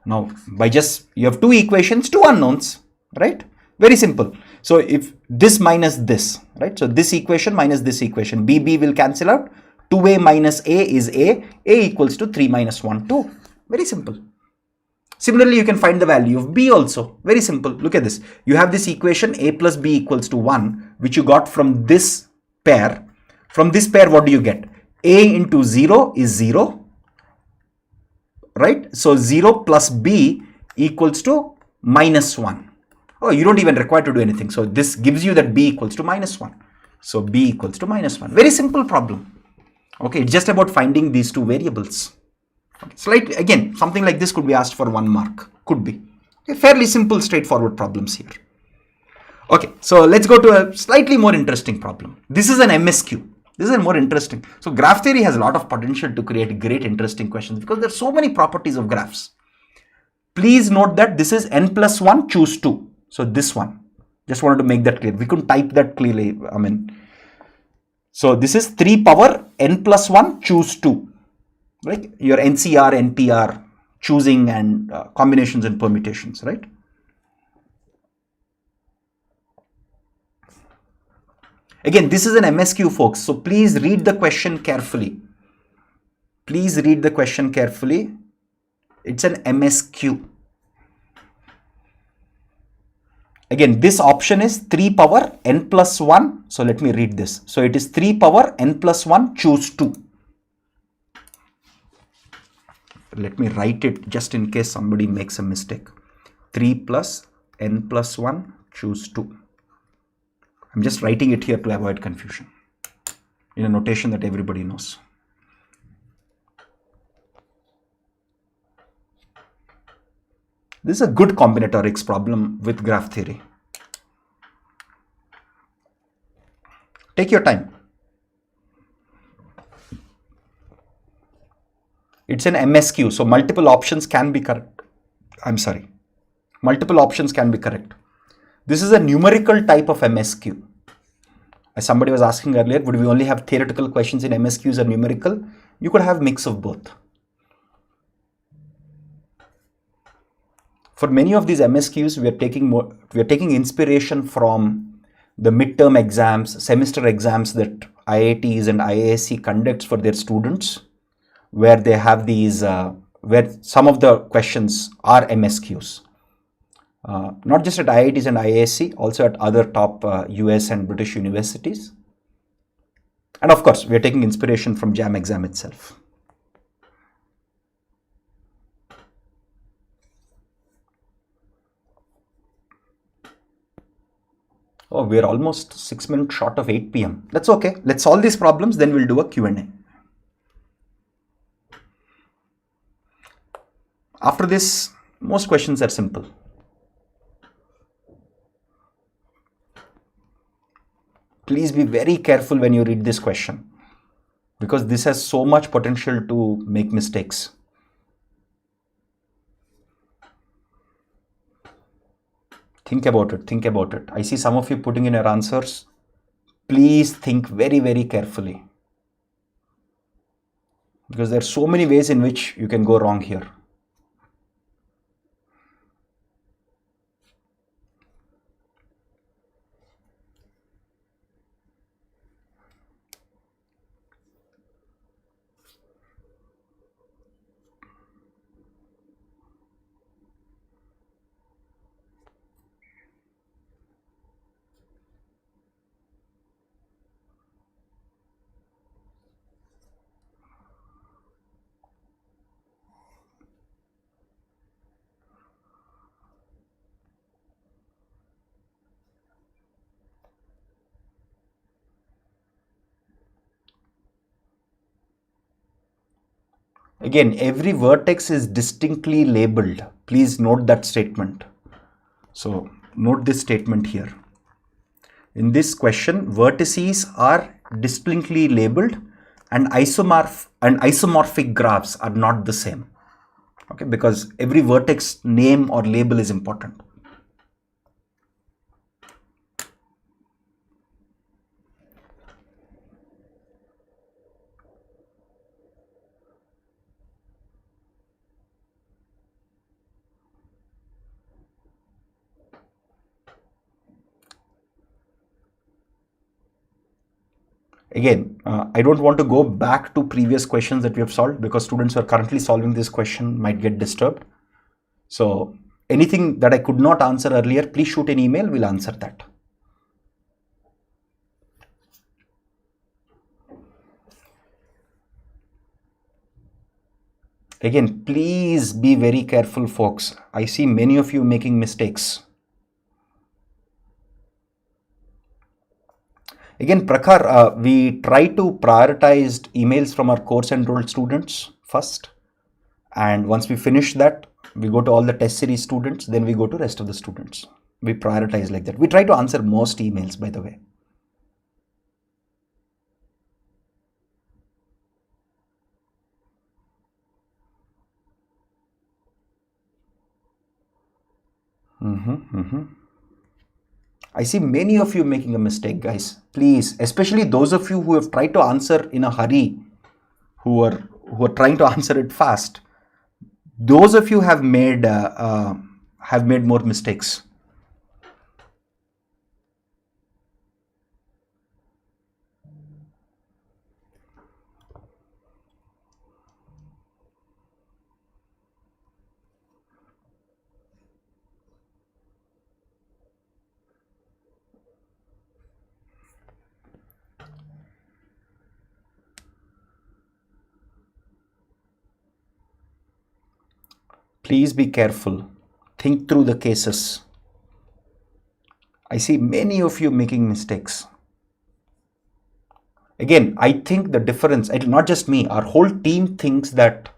Now, by just, you have 2 equations, 2 unknowns, right? Very simple. So if this minus this, right? So this equation minus this equation, b will cancel out. 2a minus a is a equals to 3 minus 1, 2. Very simple. Similarly, you can find the value of b also. Very simple. Look at this. You have this equation a plus b equals to 1, which you got from this pair. From this pair, what do you get? A into 0 is 0, right? So 0 plus b equals to minus 1. Oh, you don't even require to do anything. So this gives you that b equals to minus 1. So b equals to minus 1. Very simple problem. Okay, it's just about finding these 2 variables. Slightly, again, something like this could be asked for 1 mark. Could be. Okay, fairly simple, straightforward problems here. Okay, so let's go to a slightly more interesting problem. This is an MSQ. This is more interesting. So graph theory has a lot of potential to create great interesting questions because there are so many properties of graphs. Please note that this is n plus 1, choose 2. So this one. Just wanted to make that clear. We couldn't type that clearly. So this is 3 power n plus 1, choose 2. Right? Your NCR, NPR, choosing and combinations and permutations, right? Again, this is an MSQ, folks. So please read the question carefully. Please read the question carefully. It's an MSQ. Again, this option is 3 power n plus 1. So let me read this. So it is 3 power n plus 1, choose 2. Let me write it just in case somebody makes a mistake. 3 plus n plus 1, choose 2. I'm just writing it here to avoid confusion in a notation that everybody knows. This is a good combinatorics problem with graph theory. Take your time. It's an MSQ, so multiple options can be correct. Multiple options can be correct. This is a numerical type of MSQ. As somebody was asking earlier, would we only have theoretical questions in MSQs or numerical? You could have mix of both. For many of these MSQs, we are taking inspiration from the midterm exams, semester exams that IITs and IISc conducts for their students, where they have these, where some of the questions are MSQs. Not just at IITs and IISc, also at other top US and British universities. And of course, we are taking inspiration from JAM exam itself. Oh, we're almost 6 minutes short of 8 p.m. That's okay. Let's solve these problems, then we'll do a Q&A. After this, most questions are simple. Please be very careful when you read this question, because this has so much potential to make mistakes. Think about it, think about it. I see some of you putting in your answers. Please think very, very carefully, because there are so many ways in which you can go wrong here. Again, every vertex is distinctly labeled. Please note that statement. So note this statement here. In this question, vertices are distinctly labeled and isomorphic graphs are not the same. Okay, because every vertex name or label is important. Again, I don't want to go back to previous questions that we have solved, because students who are currently solving this question might get disturbed. So anything that I could not answer earlier, please shoot an email, we'll answer that. Again, please be very careful, folks. I see many of you making mistakes. Again, Prakhar, we try to prioritize emails from our course enrolled students first. And once we finish that, we go to all the test series students, then we go to rest of the students. We prioritize like that. We try to answer most emails, by the way. I see many of you making a mistake, guys. Please, especially those of you who have tried to answer in a hurry, who are trying to answer it fast. Those of you have made more mistakes. Please be careful. Think through the cases. I see many of you making mistakes. Again, I think the difference, not just me, our whole team thinks that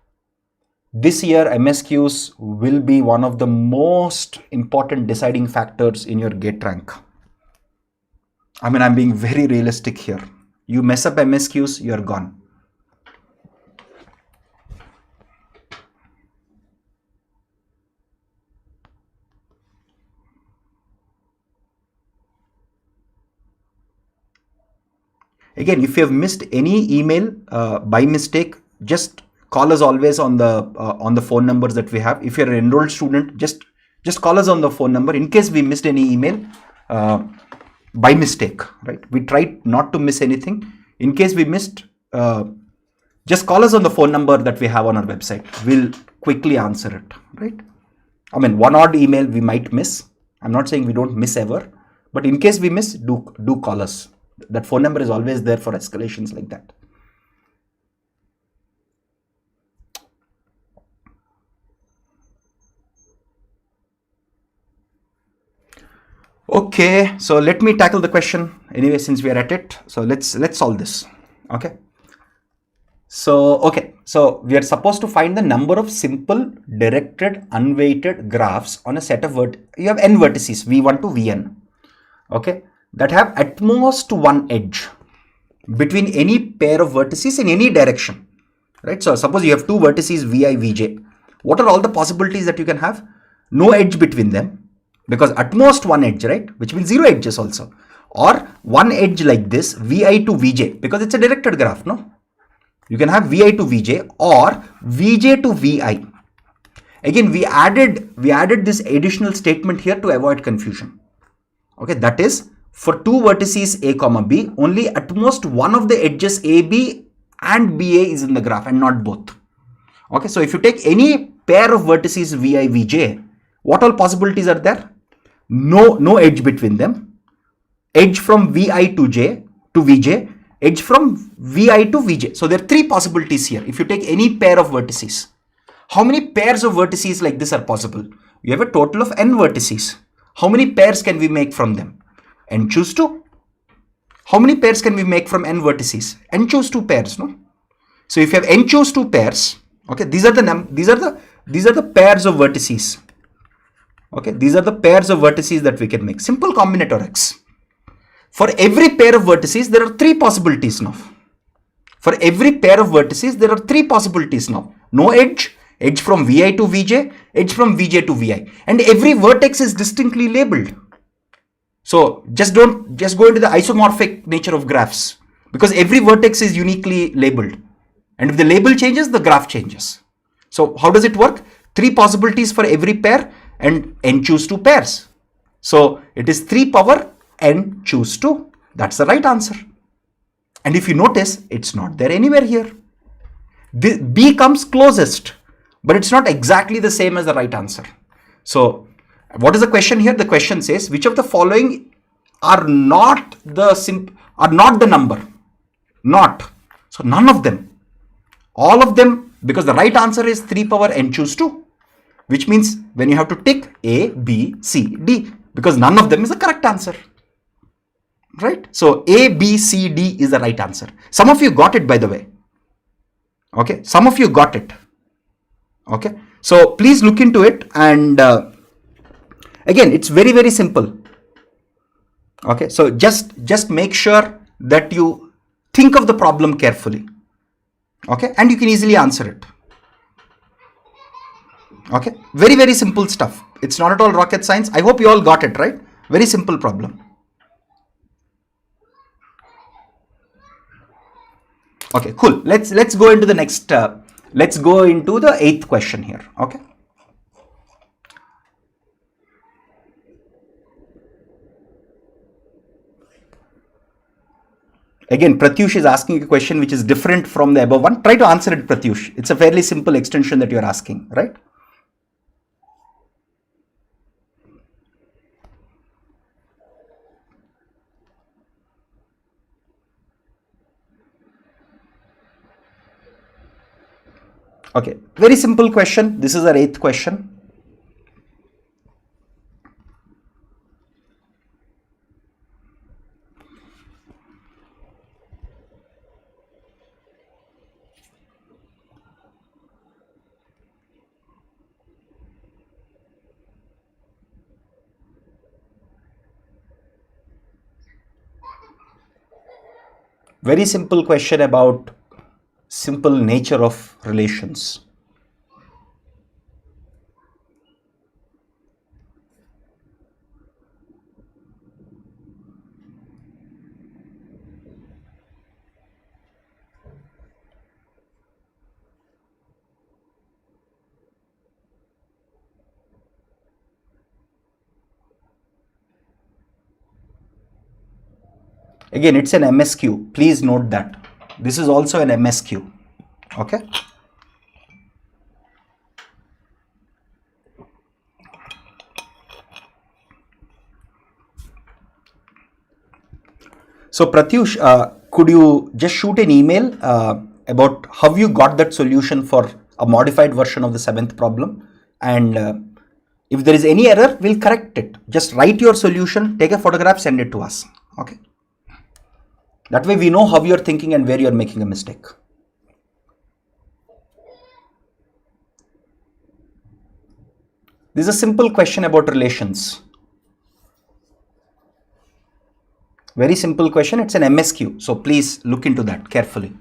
this year MSQs will be one of the most important deciding factors in your gate rank. I mean, I'm being very realistic here. You mess up MSQs, you're gone. Again, if you have missed any email by mistake, just call us always on the phone numbers that we have. If you're an enrolled student, just call us on the phone number in case we missed any email by mistake, right? We try not to miss anything. In case we missed, just call us on the phone number that we have on our website. We'll quickly answer it, right? I mean, one odd email we might miss. I'm not saying we don't miss ever, but in case we miss, do call us. That phone number is always there for escalations like that. Okay, so let me tackle the question anyway, since we are at it. So let's solve this. Okay. So we are supposed to find the number of simple directed unweighted graphs on a set of you have n vertices v1 to vn, okay, that have at most one edge between any pair of vertices in any direction, right? So suppose you have two vertices vi, vj. What are all the possibilities that you can have? No edge between them, because at most one edge, right? Which means zero edges also. Or one edge like this, vi to vj, because it's a directed graph, no? You can have vi to vj or vj to vi. Again, we added this additional statement here to avoid confusion. Okay, that is, for two vertices a comma b, only at most one of the edges ab and ba is in the graph and not both. Okay, so if you take any pair of vertices vi, vj, what all possibilities are there? No edge between them. Edge from vi to j to vj, edge from vi to vj. So there are three possibilities here. If you take any pair of vertices, how many pairs of vertices like this are possible? You have a total of n vertices. How many pairs can we make from them? N choose 2. How many pairs can we make from n vertices? N choose 2 pairs, no? So if you have n choose 2 pairs, okay, these are the pairs of vertices. Okay, these are the pairs of vertices that we can make. Simple combinatorics. For every pair of vertices, there are three possibilities now. For every pair of vertices, there are three possibilities now. No edge, edge from vi to vj, edge from vj to vi. And every vertex is distinctly labeled. So just go into the isomorphic nature of graphs, because every vertex is uniquely labeled. And if the label changes, the graph changes. So how does it work? Three possibilities for every pair and n choose 2 pairs. So it is 3 power n choose 2. That's the right answer. And if you notice, it's not there anywhere here. B comes closest, but it's not exactly the same as the right answer. So what is the question here? The question says, which of the following are not the number? Not. So none of them. All of them, because the right answer is 3 power n choose 2. Which means when you have to tick A, B, C, D, because none of them is the correct answer, right? So A, B, C, D is the right answer. Some of you got it, by the way. Okay, some of you got it. Okay, so please look into it, and again, it's very, very simple. Okay, so just make sure that you think of the problem carefully. Okay, and you can easily answer it. Okay, very, very simple stuff. It's not at all rocket science. I hope you all got it, right? Very simple problem. Okay, cool. Let's go into the next. Let's go into the 8th question here. Okay. Again, Pratyush is asking a question which is different from the above one. Try to answer it, Pratyush. It's a fairly simple extension that you're asking, right? Okay, very simple question. This is our 8th question. Very simple question about simple nature of relations. Again, it's an MSQ. Please note that. This is also an MSQ. Okay. So Pratyush, could you just shoot an email about how you got that solution for a modified version of the 7th problem, and if there is any error, we'll correct it. Just write your solution, take a photograph, send it to us. Okay. That way we know how you're thinking and where you're making a mistake. This is a simple question about relations. Very simple question. It's an MSQ. So please look into that carefully.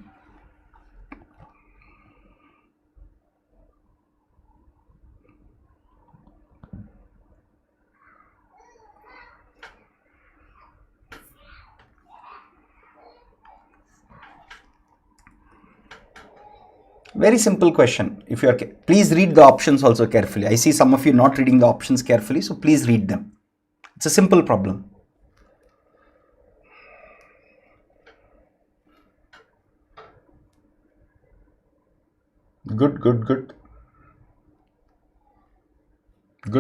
Very simple question. If you are, please read the options also carefully. I see some of you not reading the options carefully, so please read them. It's a simple problem. Good.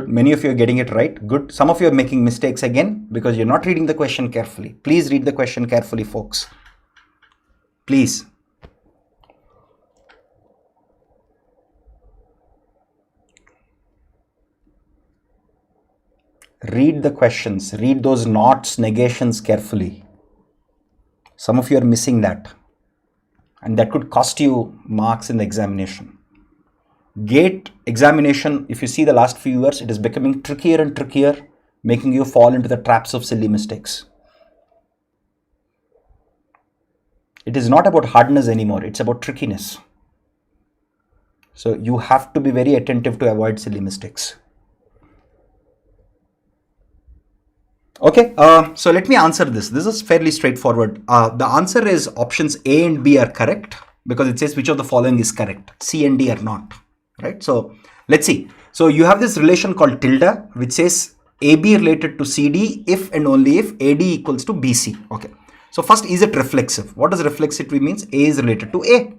Many of you are getting it right. Good. Some of you are making mistakes again because you're not reading the question carefully. Please read the question carefully, folks. Please. Read the questions. Read those nots, negations carefully. Some of you are missing that. And that could cost you marks in the examination. GATE examination, if you see the last few years, it is becoming trickier and trickier, making you fall into the traps of silly mistakes. It is not about hardness anymore, it's about trickiness. So you have to be very attentive to avoid silly mistakes. Okay, so let me answer this. This is fairly straightforward. The answer is options A and B are correct because it says which of the following is correct. C and D are not, right? So let's see. So you have this relation called tilde, which says AB related to CD if and only if AD equals to BC. Okay. So first, is it reflexive? What does reflexive means? A is related to A.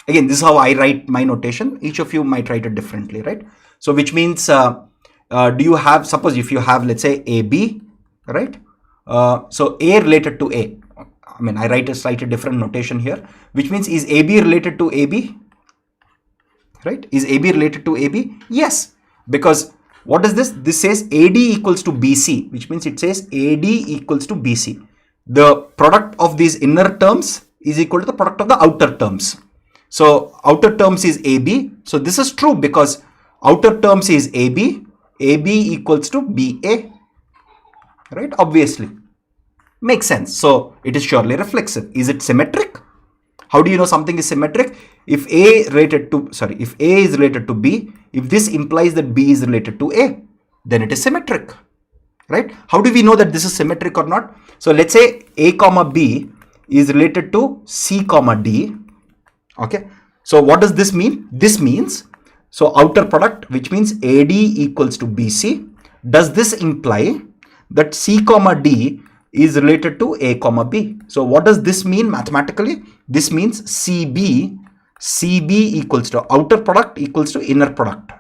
Again, this is how I write my notation. Each of you might write it differently, right? So which means, do you have, suppose if you have, let's say AB, right? So A related to A. I mean, I write a slightly different notation here, which means is AB related to AB? Right? Is AB related to AB? Yes, because what is this? This says AD equals to BC, which means it says AD equals to BC. The product of these inner terms is equal to the product of the outer terms. So outer terms is AB. So this is true because outer terms is AB. AB equals to BA. Right? Obviously. Makes sense. So it is surely reflexive. Is it symmetric? How do you know something is symmetric? If A is related to B, if this implies that B is related to A, then it is symmetric. Right? How do we know that this is symmetric or not? So let's say A comma B is related to C comma D. Okay. So what does this mean? This means, so outer product, which means AD equals to BC. Does this imply that C comma D is related to A comma B? So what does this mean mathematically? This means CB equals to outer product equals to inner product.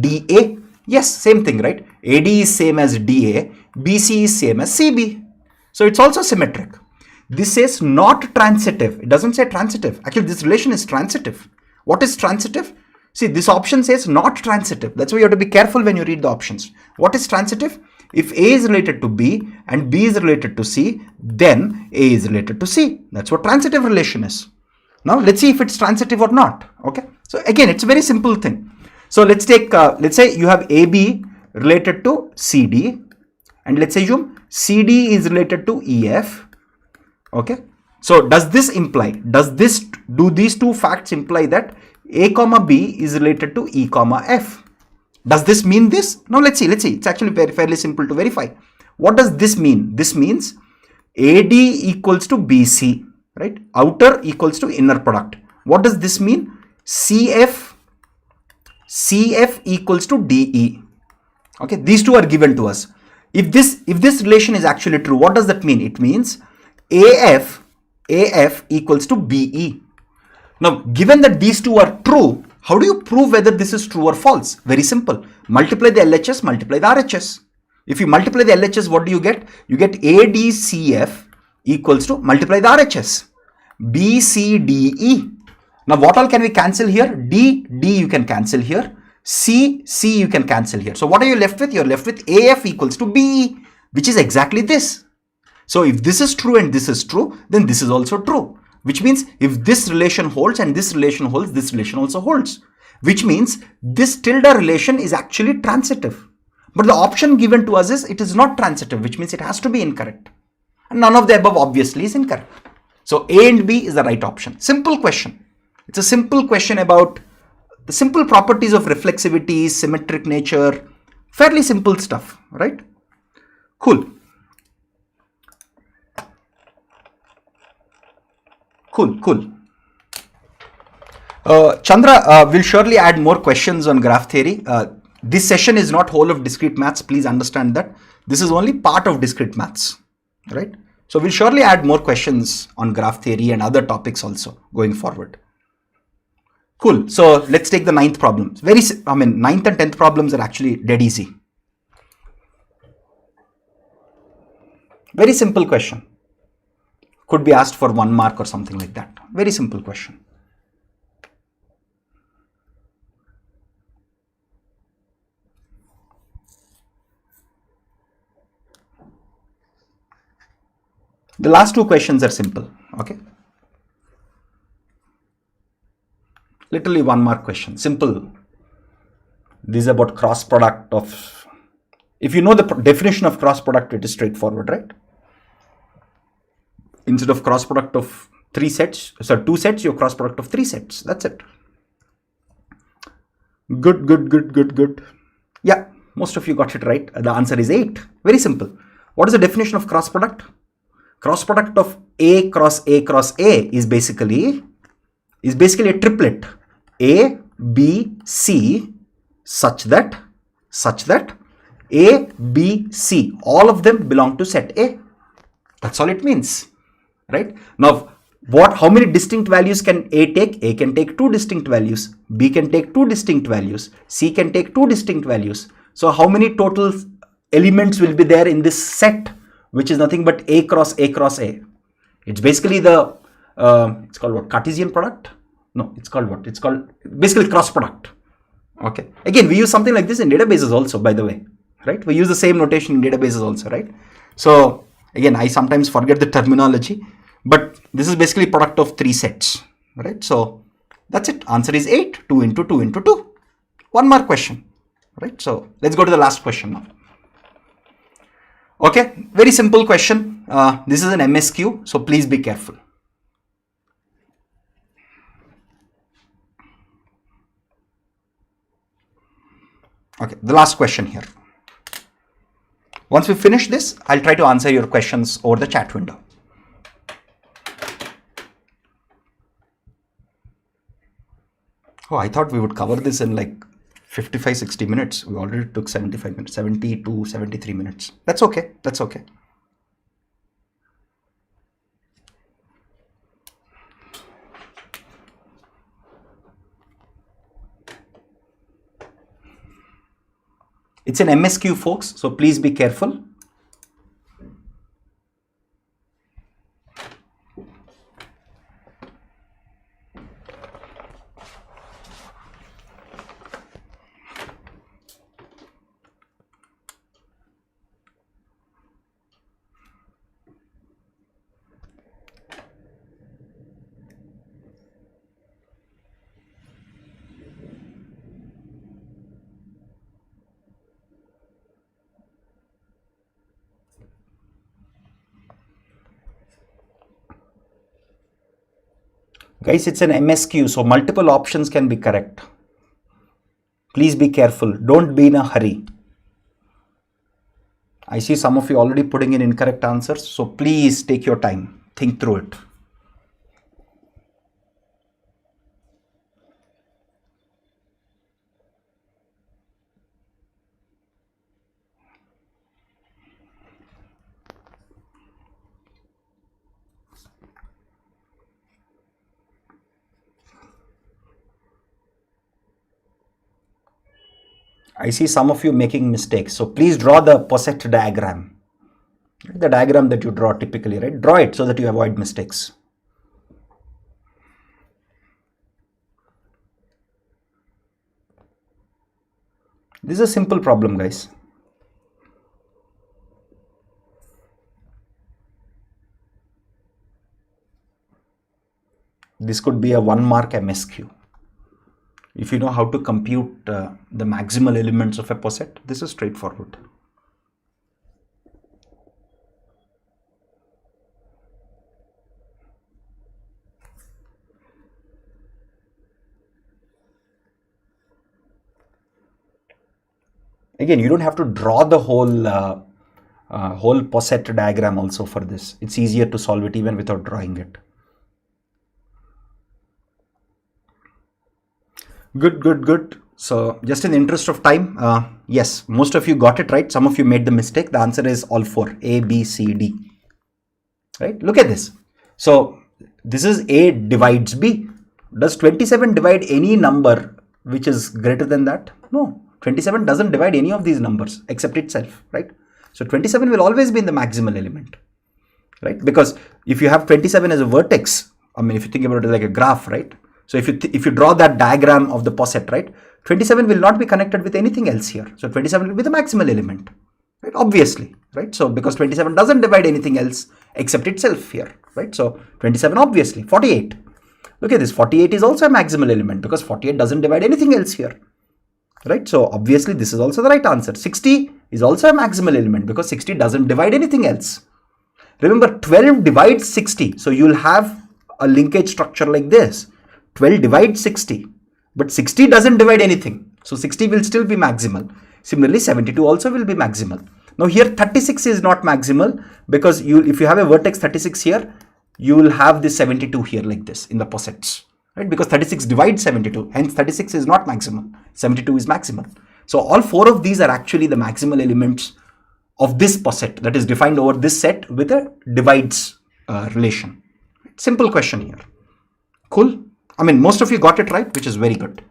DA, yes, same thing, right? AD is same as DA, BC is same as CB. So it's also symmetric. This says not transitive. It doesn't say transitive. Actually, this relation is transitive. What is transitive? See, this option says not transitive. That's why you have to be careful when you read the options. What is transitive? If A is related to B and B is related to C, then A is related to C. That's what transitive relation is. Now, let's see if it's transitive or not. Okay. So again, it's a very simple thing. So let's take, let's say you have AB related to CD, and let's assume CD is related to EF. Okay. So does this imply, do these two facts imply that A comma B is related to E comma F? Does this mean this? Now let's see. It's actually fairly simple to verify. What does this mean? This means AD equals to BC, right? Outer equals to inner product. What does this mean? CF equals to DE. Okay, these two are given to us. If this relation is actually true, what does that mean? It means AF equals to BE. Now, given that these two are true, how do you prove whether this is true or false? Very simple. Multiply the LHS, multiply the RHS. If you multiply the LHS, what do you get? You get ADCF equals to multiply the RHS. BCDE. Now, what all can we cancel here? D you can cancel here. C you can cancel here. So, what are you left with? You're left with AF equals to BE, which is exactly this. So, if this is true and this is true, then this is also true. Which means if this relation holds and this relation holds, this relation also holds. Which means this tilde relation is actually transitive. But the option given to us is it is not transitive, which means it has to be incorrect. And none of the above obviously is incorrect. So A and B is the right option. Simple question. It's a simple question about the simple properties of reflexivity, symmetric nature, fairly simple stuff, right? Cool. Cool. Chandra will surely add more questions on graph theory. This session is not whole of discrete maths. Please understand that. This is only part of discrete maths, right? So we'll surely add more questions on graph theory and other topics also going forward. Cool. So let's take the ninth problem. Ninth and 10th problems are actually dead easy. Very simple question. Could be asked for 1 mark or something like that. Very simple question. The last 2 questions are simple. Okay. Literally 1 mark question. Simple. This is about cross product of. If you know the definition of cross product, it is straightforward, right? Instead of cross product of 2 sets, you cross product of 3 sets. That's it. Good. Yeah, most of you got it right. The answer is 8. Very simple. What is the definition of cross product? Cross product of A cross A cross A is basically a triplet. A, B, C such that A, B, C, all of them belong to set A. That's all it means. Right? Now, how many distinct values can A take? A can take 2 distinct values. B can take 2 distinct values. C can take 2 distinct values. So, how many total elements will be there in this set, which is nothing but A cross A cross A? It's basically the, it's called what? Cartesian product? No, it's called what? It's called basically cross product. Okay. Again, we use something like this in databases also, by the way. Right? We use the same notation in databases also, right? So, again, I sometimes forget the terminology, but this is basically product of 3 sets, right? So that's it. Answer is 8. 2 into 2 into 2. 1 more question, right? So let's go to the last question now. Okay, very simple question. This is an MSQ, so please be careful. Okay, the last question here. Once we finish this, I'll try to answer your questions over the chat window. Oh, I thought we would cover this in like 55-60 minutes. We already took 75 minutes, 70 to 73 minutes. That's okay. That's okay. It's an MSQ, folks, so please be careful. Guys, it's an MSQ, so multiple options can be correct. Please be careful. Don't be in a hurry. I see some of you already putting in incorrect answers, so please take your time. Think through it. I see some of you making mistakes. So please draw the poset diagram. The diagram that you draw typically, right? Draw it so that you avoid mistakes. This is a simple problem, guys. This could be a 1 mark MSQ. If you know how to compute the maximal elements of a poset, this is straightforward. Again, you don't have to draw the whole poset diagram also for this. It's easier to solve it even without drawing it. Good. So just in the interest of time, yes, most of you got it right. Some of you made the mistake. The answer is all 4, A, B, C, D. Right? Look at this. So this is A divides B. Does 27 divide any number which is greater than that? No. 27 doesn't divide any of these numbers except itself, right? So 27 will always be in the maximal element, right? Because if you have 27 as a vertex, I mean, if you think about it like a graph, right? So if you draw that diagram of the poset, right? 27 will not be connected with anything else here. So 27 will be the maximal element, right? Obviously, right? So because 27 doesn't divide anything else except itself here, right? So 27 obviously. 48. Look at this. 48 is also a maximal element because 48 doesn't divide anything else here. Right, so obviously this is also the right answer. 60 is also a maximal element because 60 doesn't divide anything else. Remember, 12 divides 60. So you'll have a linkage structure like this. 12 divides 60, but 60 doesn't divide anything. So 60 will still be maximal. Similarly, 72 also will be maximal. Now here 36 is not maximal because if you have a vertex 36 here, you will have this 72 here like this in the posets. Right? Because 36 divides 72, hence 36 is not maximal, 72 is maximal. So all 4 of these are actually the maximal elements of this poset that is defined over this set with a divides relation. Simple question here. Cool. I mean, most of you got it right, which is very good.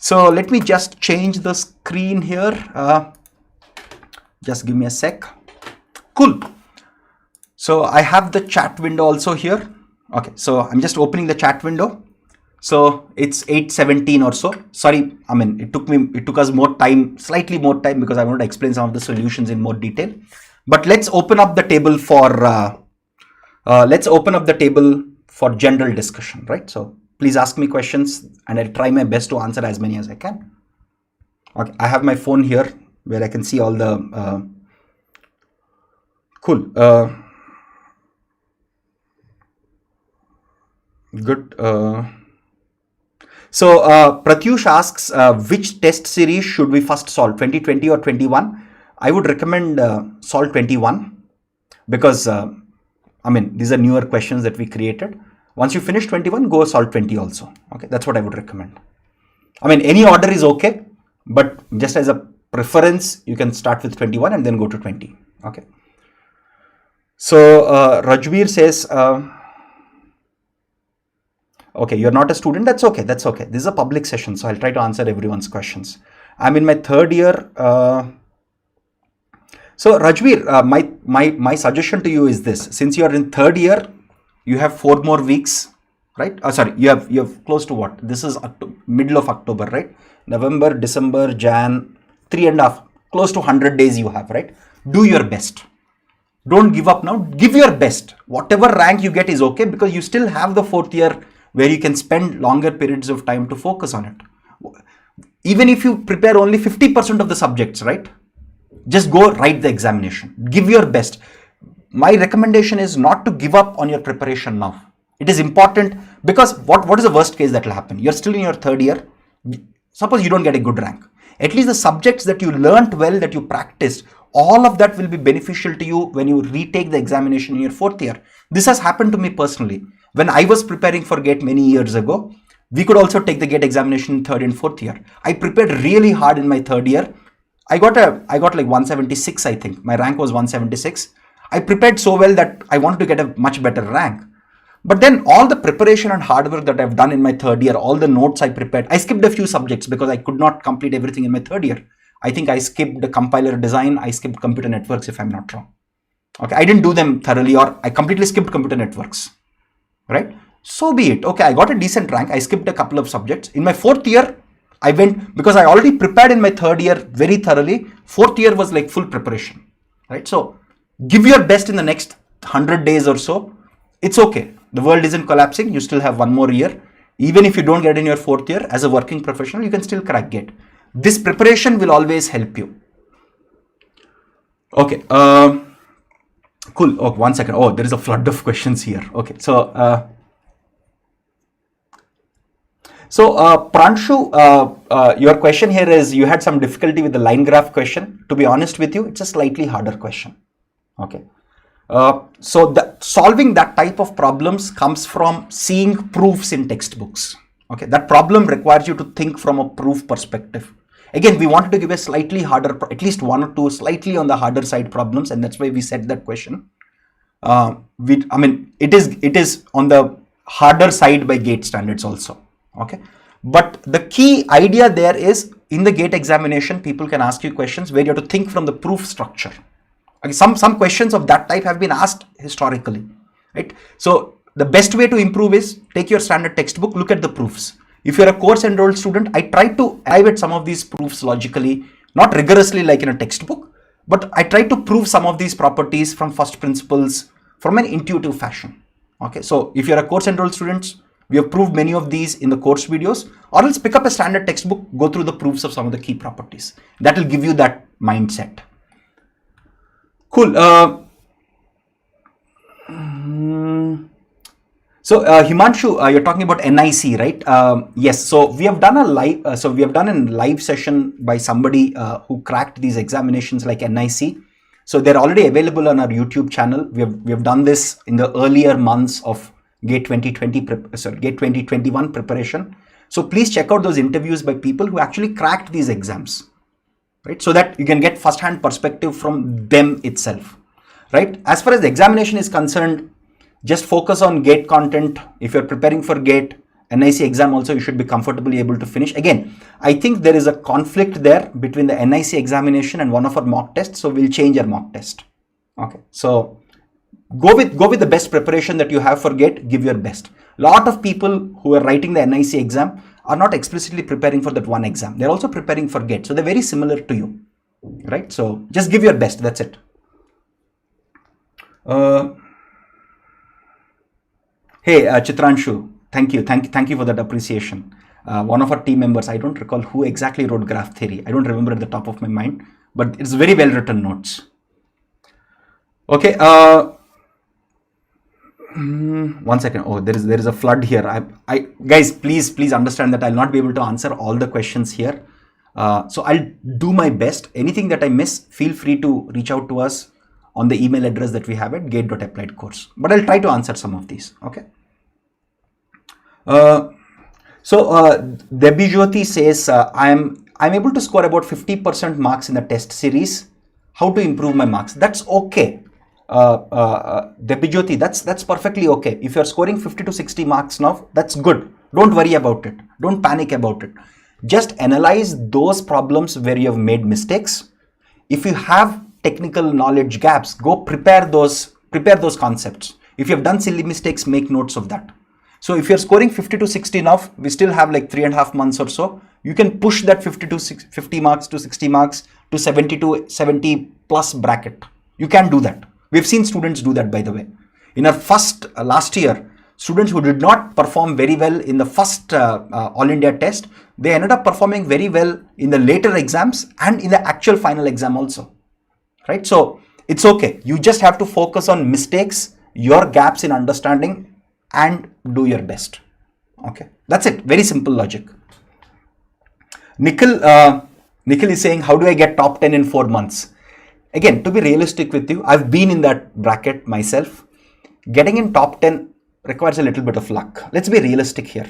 So let me just change the screen here. Just give me a sec. Cool. So I have the chat window also here. Okay, so I'm just opening the chat window. So it's 8:17 or so. Sorry, I mean, it took us more time, slightly more time because I wanted to explain some of the solutions in more detail. But let's open up the table for general discussion, right? So please ask me questions and I'll try my best to answer as many as I can. Okay, I have my phone here where I can see all the cool. Good. So Pratyush asks, which test series should we first solve, 2020 or 21? I would recommend solve 21 because, I mean, these are newer questions that we created. Once you finish 21, go solve 20 also. Okay, that's what I would recommend. I mean, any order is okay, but just as a preference, you can start with 21 and then go to 20. Okay. So Rajveer says, okay, you're not a student. That's okay. That's okay. This is a public session, so I'll try to answer everyone's questions. I'm in my 3rd year. So Rajveer, my suggestion to you is this: since you are in 3rd year, you have 4 more weeks, right? Sorry, you have close to what? This is middle of October, right? November, December, Jan, 3.5, close to 100 days you have, right? Do your best. Don't give up now. Give your best. Whatever rank you get is okay because you still have the 4th year where you can spend longer periods of time to focus on it. Even if you prepare only 50% of the subjects, right? Just go write the examination. Give your best. My recommendation is not to give up on your preparation now. It is important because what is the worst case that will happen? You're still in your 3rd year. Suppose you don't get a good rank. At least the subjects that you learnt well, that you practiced, all of that will be beneficial to you when you retake the examination in your 4th year. This has happened to me personally. When I was preparing for GATE many years ago, we could also take the GATE examination in 3rd and 4th year. I prepared really hard in my 3rd year. I got like 176, I think. My rank was 176. I prepared so well that I wanted to get a much better rank. But then all the preparation and hard work that I've done in my 3rd year, all the notes I prepared, I skipped a few subjects because I could not complete everything in my 3rd year. I think I skipped the compiler design, I skipped computer networks if I'm not wrong. Okay, I didn't do them thoroughly, or I completely skipped computer networks, right? So be it. Okay, I got a decent rank, I skipped a couple of subjects. In my 4th year, I went, because I already prepared in my 3rd year very thoroughly. 4th year was like full preparation, right? So give your best in the next 100 days or so. It's okay. The world isn't collapsing. You still have 1 more year. Even if you don't get in your 4th year, as a working professional, you can still crack GATE. This preparation will always help you. Okay. Cool. Oh, 1 second. Oh, there is a flood of questions here. Okay. So, Pranshu, your question here is, you had some difficulty with the line graph question. To be honest with you, it's a slightly harder question. Okay. So solving that type of problems comes from seeing proofs in textbooks. Okay, that problem requires you to think from a proof perspective. Again, we wanted to give a slightly harder, at least 1 or 2 slightly on the harder side problems, and that's why we set that question. I mean, it is on the harder side by GATE standards also. Okay, but the key idea there is, in the GATE examination, people can ask you questions where you have to think from the proof structure. Okay, some questions of that type have been asked historically, right? So the best way to improve is take your standard textbook, look at the proofs. If you're a course enrolled student, I try to arrive at some of these proofs logically, not rigorously like in a textbook, but I try to prove some of these properties from first principles from an intuitive fashion. Okay, so if you're a course enrolled student, we have proved many of these in the course videos, or else pick up a standard textbook, go through the proofs of some of the key properties. That will give you that mindset. Cool. So Himanshu, you're talking about NIC, right? Yes. So we have done a live. We have done a live session by somebody who cracked these examinations like NIC. So they're already available on our YouTube channel. We have done this in the earlier months of GATE 2021 preparation. So please check out those interviews by people who actually cracked these exams, right? So that you can get first-hand perspective from them itself, right? As far as the examination is concerned, just focus on GATE content. If you're preparing for GATE, NIC exam also, you should be comfortably able to finish. Again, I think there is a conflict there between the NIC examination and one of our mock tests, so we'll change our mock test. Okay, so go with the best preparation that you have for GATE. Give your best. A lot of people who are writing the NIC exam are not explicitly preparing for that one exam. They're also preparing for GATE, so they're very similar to you, right? So just give your best. That's it. Hey, Chitranshu, thank you for that appreciation. One of our team members, I don't recall who exactly wrote graph theory. I don't remember at the top of my mind, but it's very well written notes. Okay. 1 second. Oh, there is a flood here. Guys, please understand that I'll not be able to answer all the questions here. So I'll do my best. Anything that I miss, feel free to reach out to us on the email address that we have at gate.appliedcourse. But I'll try to answer some of these. Okay. Debijyoti says, I'm able to score about 50% marks in the test series. How to improve my marks? That's okay. Debijyoti, that's perfectly okay. If you're scoring 50 to 60 marks now, that's good. Don't worry about it. Don't panic about it. Just analyze those problems where you have made mistakes. If you have technical knowledge gaps, go prepare those concepts. If you have done silly mistakes, make notes of that. So if you're scoring 50 to 60 now, we still have like 3.5 months or so. You can push that 50 marks to 60 marks to 70 to 70 plus bracket. You can do that. We've seen students do that, by the way. In our first last year, students who did not perform very well in the first All India test, they ended up performing very well in the later exams and in the actual final exam also, right? So it's okay. You just have to focus on mistakes, your gaps in understanding, and do your best. Okay, that's it. Very simple logic. Nikhil is saying, how do I get top 10 in 4 months? Again, to be realistic with you, I've been in that bracket myself. Getting in top 10 requires a little bit of luck. Let's be realistic here.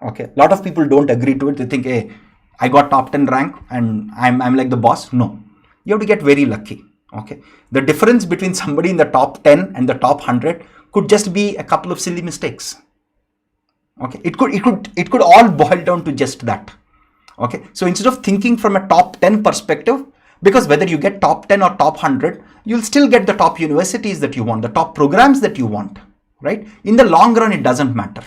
Okay, a lot of people don't agree to it. They think, hey, I got top 10 rank and I'm like the boss. No, you have to get very lucky. Okay, the difference between somebody in the top 10 and the top 100 could just be a couple of silly mistakes. Okay, it could all boil down to just that. Okay, so instead of thinking from a top 10 perspective, because whether you get top 10 or top 100, you'll still get the top universities that you want, the top programs that you want, right? In the long run, it doesn't matter.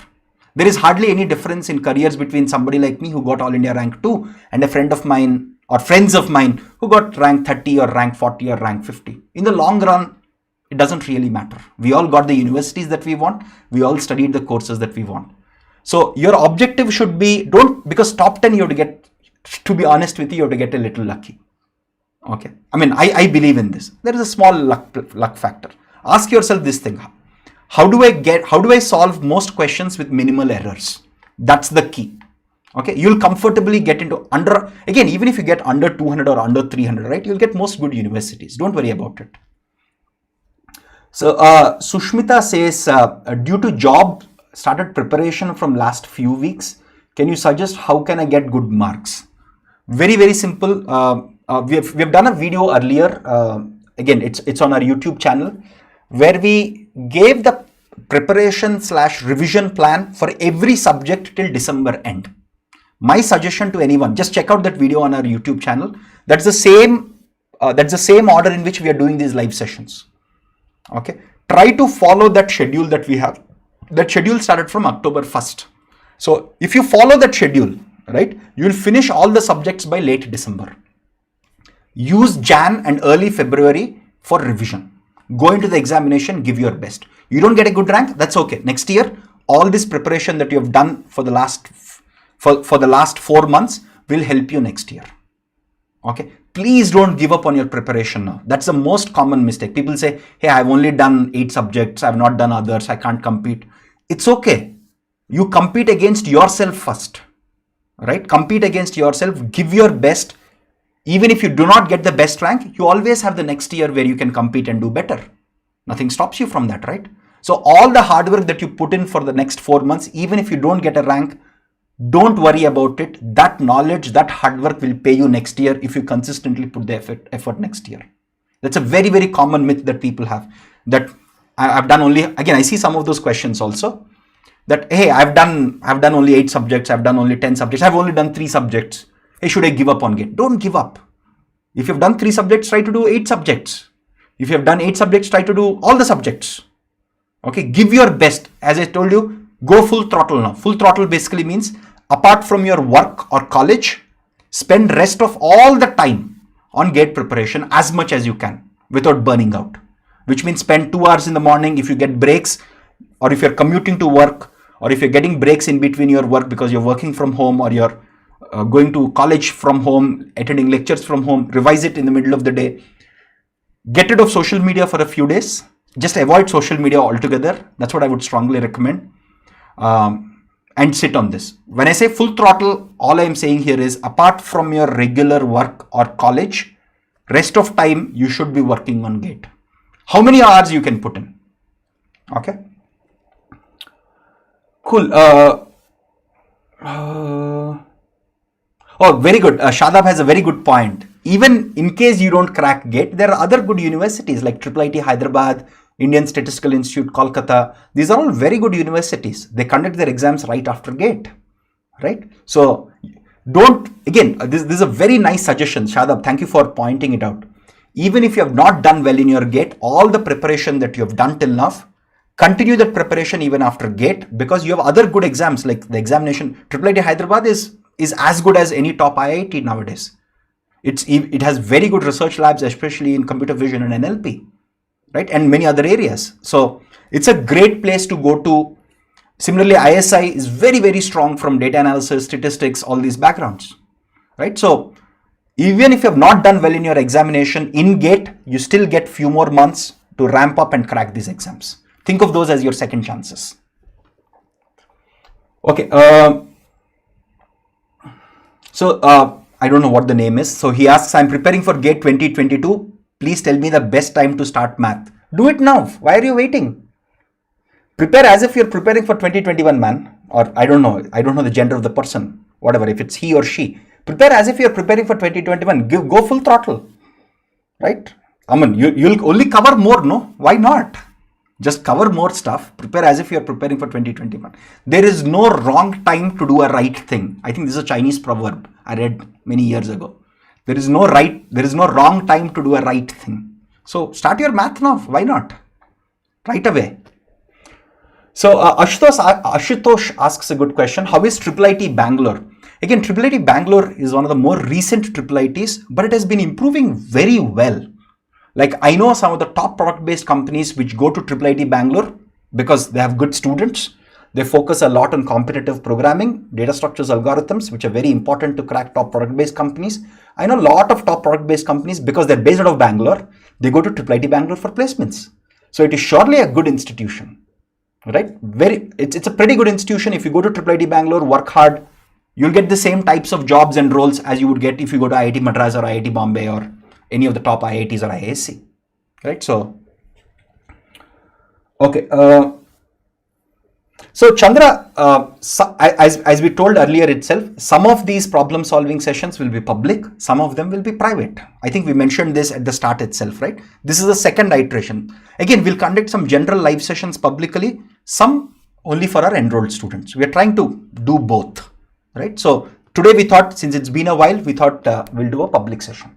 There is hardly any difference in careers between somebody like me who got All India rank 2 and a friend of mine or friends of mine who got rank 30 or rank 40 or rank 50. In the long run, it doesn't really matter. We all got the universities that we want. We all studied the courses that we want. So your objective should be, because top 10 you have to get, to be honest with you, you have to get a little lucky. Okay. I mean, I believe in this. There is a small luck factor. Ask yourself this thing. How do I solve most questions with minimal errors? That's the key. Okay. You'll comfortably get into again, even if you get under 200 or under 300, right? You'll get most good universities. Don't worry about it. So Sushmita says, due to job, started preparation from last few weeks. Can you suggest how can I get good marks? Very, very simple. We have done a video earlier. Again, it's on our YouTube channel where we gave the preparation/revision plan for every subject till December end. My suggestion to anyone, just check out that video on our YouTube channel. That's the same order in which we are doing these live sessions. Okay, try to follow that schedule that we have. That schedule started from October 1st. So if you follow that schedule, right, you will finish all the subjects by late December. Use Jan and early February for revision. Go into the examination, give your best. You don't get a good rank, that's okay. Next year, all this preparation that you have done for the last 4 months will help you next year. Okay, please don't give up on your preparation now. That's the most common mistake. People say, hey, I've only done 8 subjects, I've not done others, I can't compete. It's okay. You compete against yourself first, right? Compete against yourself, give your best. Even if you do not get the best rank, you always have the next year where you can compete and do better. Nothing stops you from that, right? So all the hard work that you put in for the next 4 months, even if you don't get a rank, don't worry about it. That knowledge, that hard work will pay you next year if you consistently put the effort next year. That's a very, very common myth that people have. That I've done only, again, I see some of those questions also. That, hey, I've done only 8 subjects, I've done only 10 subjects, I've only done 3 subjects. Hey, should I give up on GATE? Don't give up. If you've done 3 subjects, try to do 8 subjects. If you have done 8 subjects, try to do all the subjects. Okay, give your best. As I told you, go full throttle now. Full throttle basically means apart from your work or college, spend rest of all the time on GATE preparation as much as you can without burning out. Which means spend 2 hours in the morning if you get breaks, or if you're commuting to work, or if you're getting breaks in between your work because you're working from home or you're going to college from home, attending lectures from home, revise it in the middle of the day. Get rid of social media for a few days. Just avoid social media altogether. That's what I would strongly recommend. And sit on this. When I say full throttle, all I am saying here is apart from your regular work or college, rest of time you should be working on GATE. How many hours you can put in? Okay. Cool. Oh, very good. Shadab has a very good point. Even in case you don't crack GATE, there are other good universities like IIIT Hyderabad, Indian Statistical Institute, Kolkata. These are all very good universities. They conduct their exams right after GATE, right? So this is a very nice suggestion. Shadab, thank you for pointing it out. Even if you have not done well in your GATE, all the preparation that you have done till now, continue that preparation even after GATE, because you have other good exams like the examination. IIIT Hyderabad is as good as any top IIT nowadays. It has very good research labs, especially in computer vision and NLP, right? And many other areas. So it's a great place to go to. Similarly, ISI is very, very strong from data analysis, statistics, all these backgrounds, right? So even if you have not done well in your examination in GATE, you still get few more months to ramp up and crack these exams. Think of those as your second chances. Okay. I don't know what the name is. So he asks, I'm preparing for GATE 2022. Please tell me the best time to start math. Do it now. Why are you waiting? Prepare as if you're preparing for 2021, man. Or I don't know the gender of the person. Whatever, if it's he or she. Prepare as if you're preparing for 2021. Go full throttle. Right? I mean, you'll only cover more, no? Why not? Just cover more stuff. Prepare as if you're preparing for 2021. There is no wrong time to do a right thing. I think this is a Chinese proverb. I read many years ago. There is no wrong time to do a right thing. So start your math now. Why not? Right away. So Ashutosh asks a good question. How is IIIT Bangalore? Again, IIIT Bangalore is one of the more recent IIITs, but it has been improving very well. Like I know some of the top product-based companies which go to IIIT Bangalore because they have good students. They focus a lot on competitive programming, data structures, algorithms, which are very important to crack top product-based companies. I know a lot of top product-based companies because they're based out of Bangalore. They go to IIIT Bangalore for placements. So it is surely a good institution, right? It's a pretty good institution. If you go to IIIT Bangalore, work hard, you'll get the same types of jobs and roles as you would get if you go to IIT Madras or IIT Bombay or any of the top IITs or IISc, right? So, okay. So Chandra, as we told earlier itself, some of these problem solving sessions will be public, some of them will be private. I think we mentioned this at the start itself, right? This is the second iteration. Again, we'll conduct some general live sessions publicly, some only for our enrolled students. We are trying to do both, right? So today we thought, since it's been a while, we thought we'll do a public session.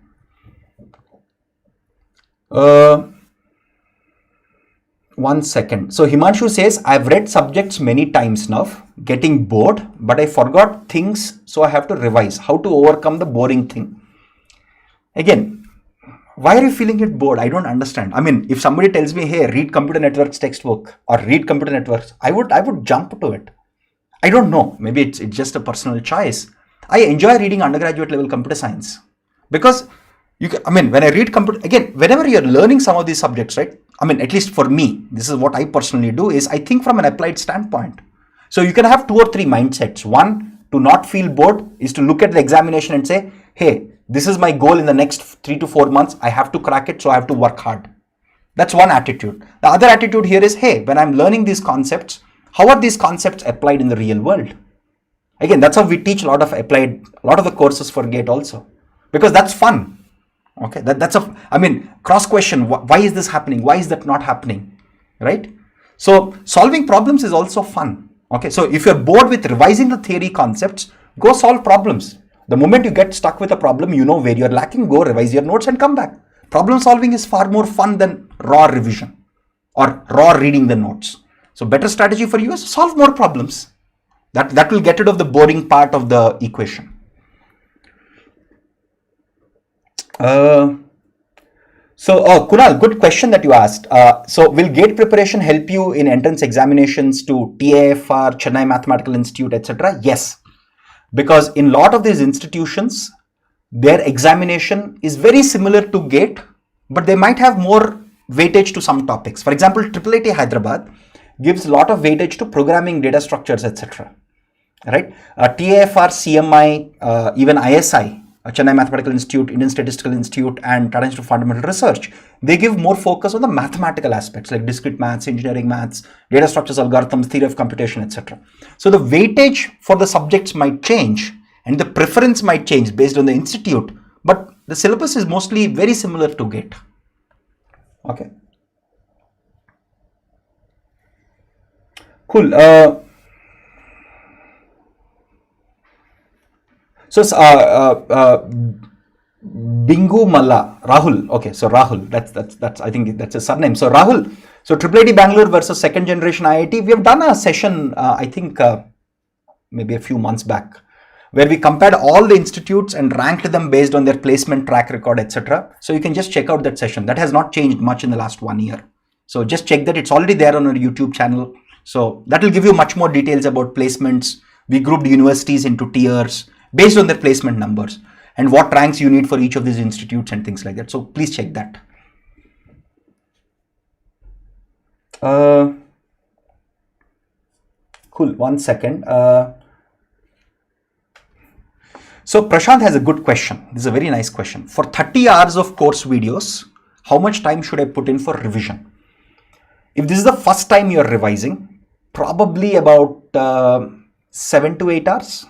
One second. So Himanshu says, I've read subjects many times now, getting bored, but I forgot things, so I have to revise. How to overcome the boring thing? Again, why are you feeling it bored? I don't understand. I mean, if somebody tells me, hey, read computer networks textbook or read computer networks, I would jump to it. I don't know. Maybe it's just a personal choice. I enjoy reading undergraduate level computer science because when I read computer, again, whenever you're learning some of these subjects, right? I mean, at least for me, this is what I personally do is I think from an applied standpoint. So you can have 2 or 3 mindsets. One, to not feel bored is to look at the examination and say, hey, this is my goal in the next 3 to 4 months. I have to crack it, so I have to work hard. That's one attitude. The other attitude here is, hey, when I'm learning these concepts, how are these concepts applied in the real world? Again, that's how we teach a lot of the courses for GATE also, because that's fun. Okay, that's cross question. Why is this happening? Why is that not happening? Right? So solving problems is also fun. Okay, so if you're bored with revising the theory concepts, go solve problems. The moment you get stuck with a problem, you know where you're lacking, go revise your notes and come back. Problem solving is far more fun than raw revision or raw reading the notes. So better strategy for you is solve more problems. That will get rid of the boring part of the equation. Kunal, good question that you asked. So will GATE preparation help you in entrance examinations to TAFR, Chennai Mathematical Institute, etc.? Yes, because in a lot of these institutions, their examination is very similar to GATE, but they might have more weightage to some topics. For example, IIIT Hyderabad gives a lot of weightage to programming, data structures, etc. Right? TAFR, CMI, even ISI, Chennai Mathematical Institute, Indian Statistical Institute, and Tata Institute of Fundamental Research, they give more focus on the mathematical aspects like discrete maths, engineering maths, data structures, algorithms, theory of computation, etc. So the weightage for the subjects might change and the preference might change based on the institute, but the syllabus is mostly very similar to GATE. Okay. Cool. So, Bingu Malla, Rahul. Okay, so Rahul, that's I think that's his surname. So Rahul, so IIIT Bangalore versus second generation IIT. We have done a session, I think maybe a few months back, where we compared all the institutes and ranked them based on their placement track record, etc. So you can just check out that session. That has not changed much in the last 1 year. So just check that. It's already there on our YouTube channel. So that will give you much more details about placements. We grouped universities into tiers based on their placement numbers and what ranks you need for each of these institutes and things like that. So please check that. Cool, 1 second. So Prashant has a good question. This is a very nice question. For 30 hours of course videos, how much time should I put in for revision? If this is the first time you're revising, probably about 7 to 8 hours.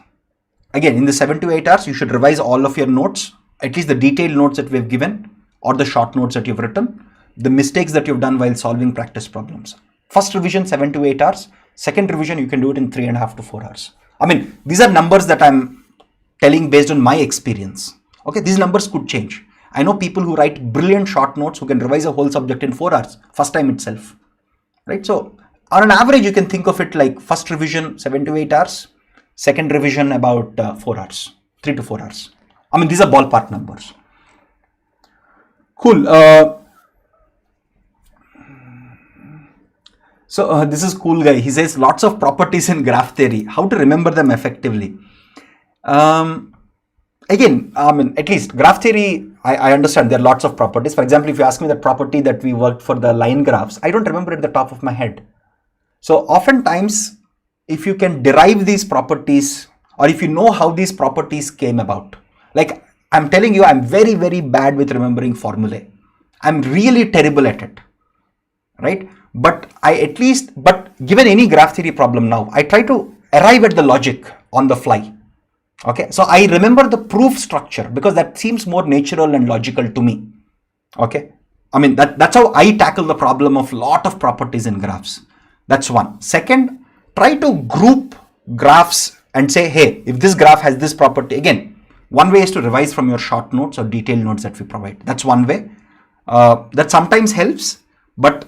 Again, in the 7 to 8 hours, you should revise all of your notes, at least the detailed notes that we've given or the short notes that you've written, the mistakes that you've done while solving practice problems. First revision, 7 to 8 hours. Second revision, you can do it in 3.5 to 4 hours. I mean, these are numbers that I'm telling based on my experience. Okay, these numbers could change. I know people who write brilliant short notes who can revise a whole subject in 4 hours, first time itself, right? So on an average, you can think of it like first revision 7 to 8 hours, second revision about 4 hours, 3 to 4 hours. I mean, these are ballpark numbers. Cool. So this is cool guy. He says lots of properties in graph theory. How to remember them effectively? Again, I mean, at least graph theory, I understand there are lots of properties. For example, if you ask me the property that we worked for the line graphs, I don't remember at the top of my head. So oftentimes, if you can derive these properties, or if you know how these properties came about, like I'm telling you, I'm very, very bad with remembering formulae. I'm really terrible at it, right? But given any graph theory problem now, I try to arrive at the logic on the fly. Okay, so I remember the proof structure because that seems more natural and logical to me. Okay, I mean, that's how I tackle the problem of lot of properties in graphs. That's one. Second, try to group graphs and say, hey, if this graph has this property, again, one way is to revise from your short notes or detailed notes that we provide. That's one way. That sometimes helps, but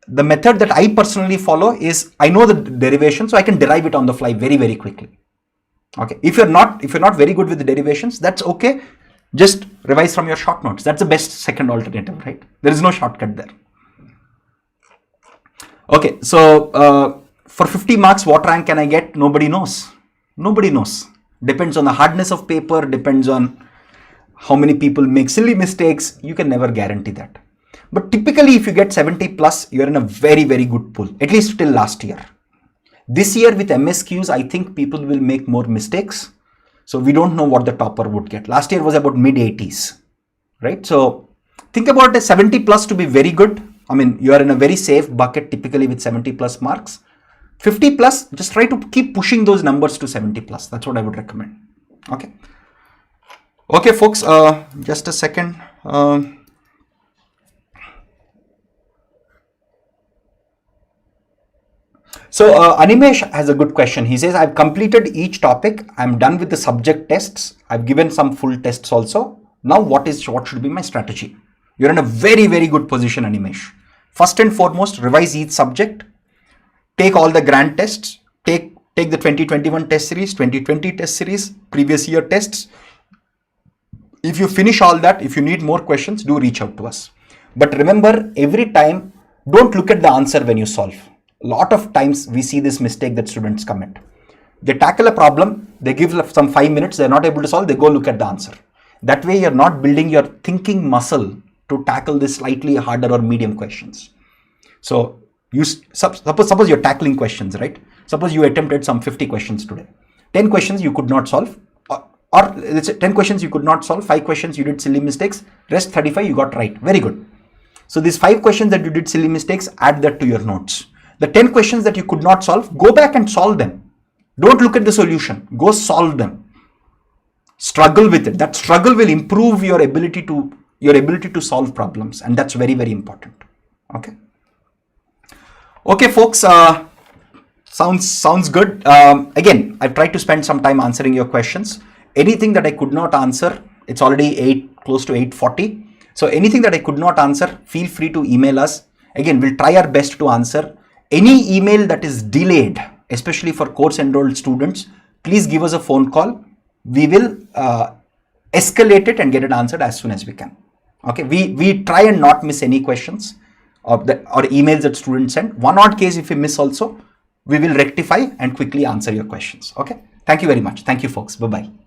the method that I personally follow is I know the derivation, so I can derive it on the fly very, very quickly. Okay, if you're not very good with the derivations, that's okay. Just revise from your short notes. That's the best second alternative, right? There is no shortcut there. Okay, so for 50 marks, what rank can I get? Nobody knows. Nobody knows. Depends on the hardness of paper, depends on how many people make silly mistakes. You can never guarantee that. But typically, if you get 70 plus, you're in a very, very good pool, at least till last year. This year with MSQs, I think people will make more mistakes. So we don't know what the topper would get. Last year was about mid 80s, right? So think about a 70 plus to be very good. I mean, you are in a very safe bucket typically with 70 plus marks. 50 plus, just try to keep pushing those numbers to 70 plus. That's what I would recommend. Okay. Okay, folks, just a second. So Animesh has a good question. He says, I've completed each topic. I'm done with the subject tests. I've given some full tests also. Now what should be my strategy? You're in a very, very good position, Animesh. First and foremost, revise each subject. Take all the grand tests. Take the 2021 test series, 2020 test series, previous year tests. If you finish all that, if you need more questions, do reach out to us. But remember, every time, don't look at the answer when you solve. A lot of times we see this mistake that students commit. They tackle a problem, they give some 5 minutes, they're not able to solve, they go look at the answer. That way you're not building your thinking muscle to tackle this slightly harder or medium questions. So you suppose you're tackling questions, right? Suppose you attempted some 50 questions today. 10 questions you could not solve, or let's say 10 questions you could not solve, 5 questions you did silly mistakes, rest 35 you got right. Very good. So these 5 questions that you did silly mistakes, add that to your notes. The 10 questions that you could not solve, go back and solve them. Don't look at the solution. Go solve them. Struggle with it. That struggle will improve your ability to solve problems, and that's very, very important. Okay. Okay, folks. Sounds good. Again, I've tried to spend some time answering your questions. Anything that I could not answer, it's already close to 8:40. So anything that I could not answer, feel free to email us. Again, we'll try our best to answer. Any email that is delayed, especially for course enrolled students, please give us a phone call. We will escalate it and get it answered as soon as we can. Okay, we try and not miss any questions or emails that students send. One odd case if we miss also, we will rectify and quickly answer your questions. Okay, thank you very much. Thank you, folks. Bye-bye.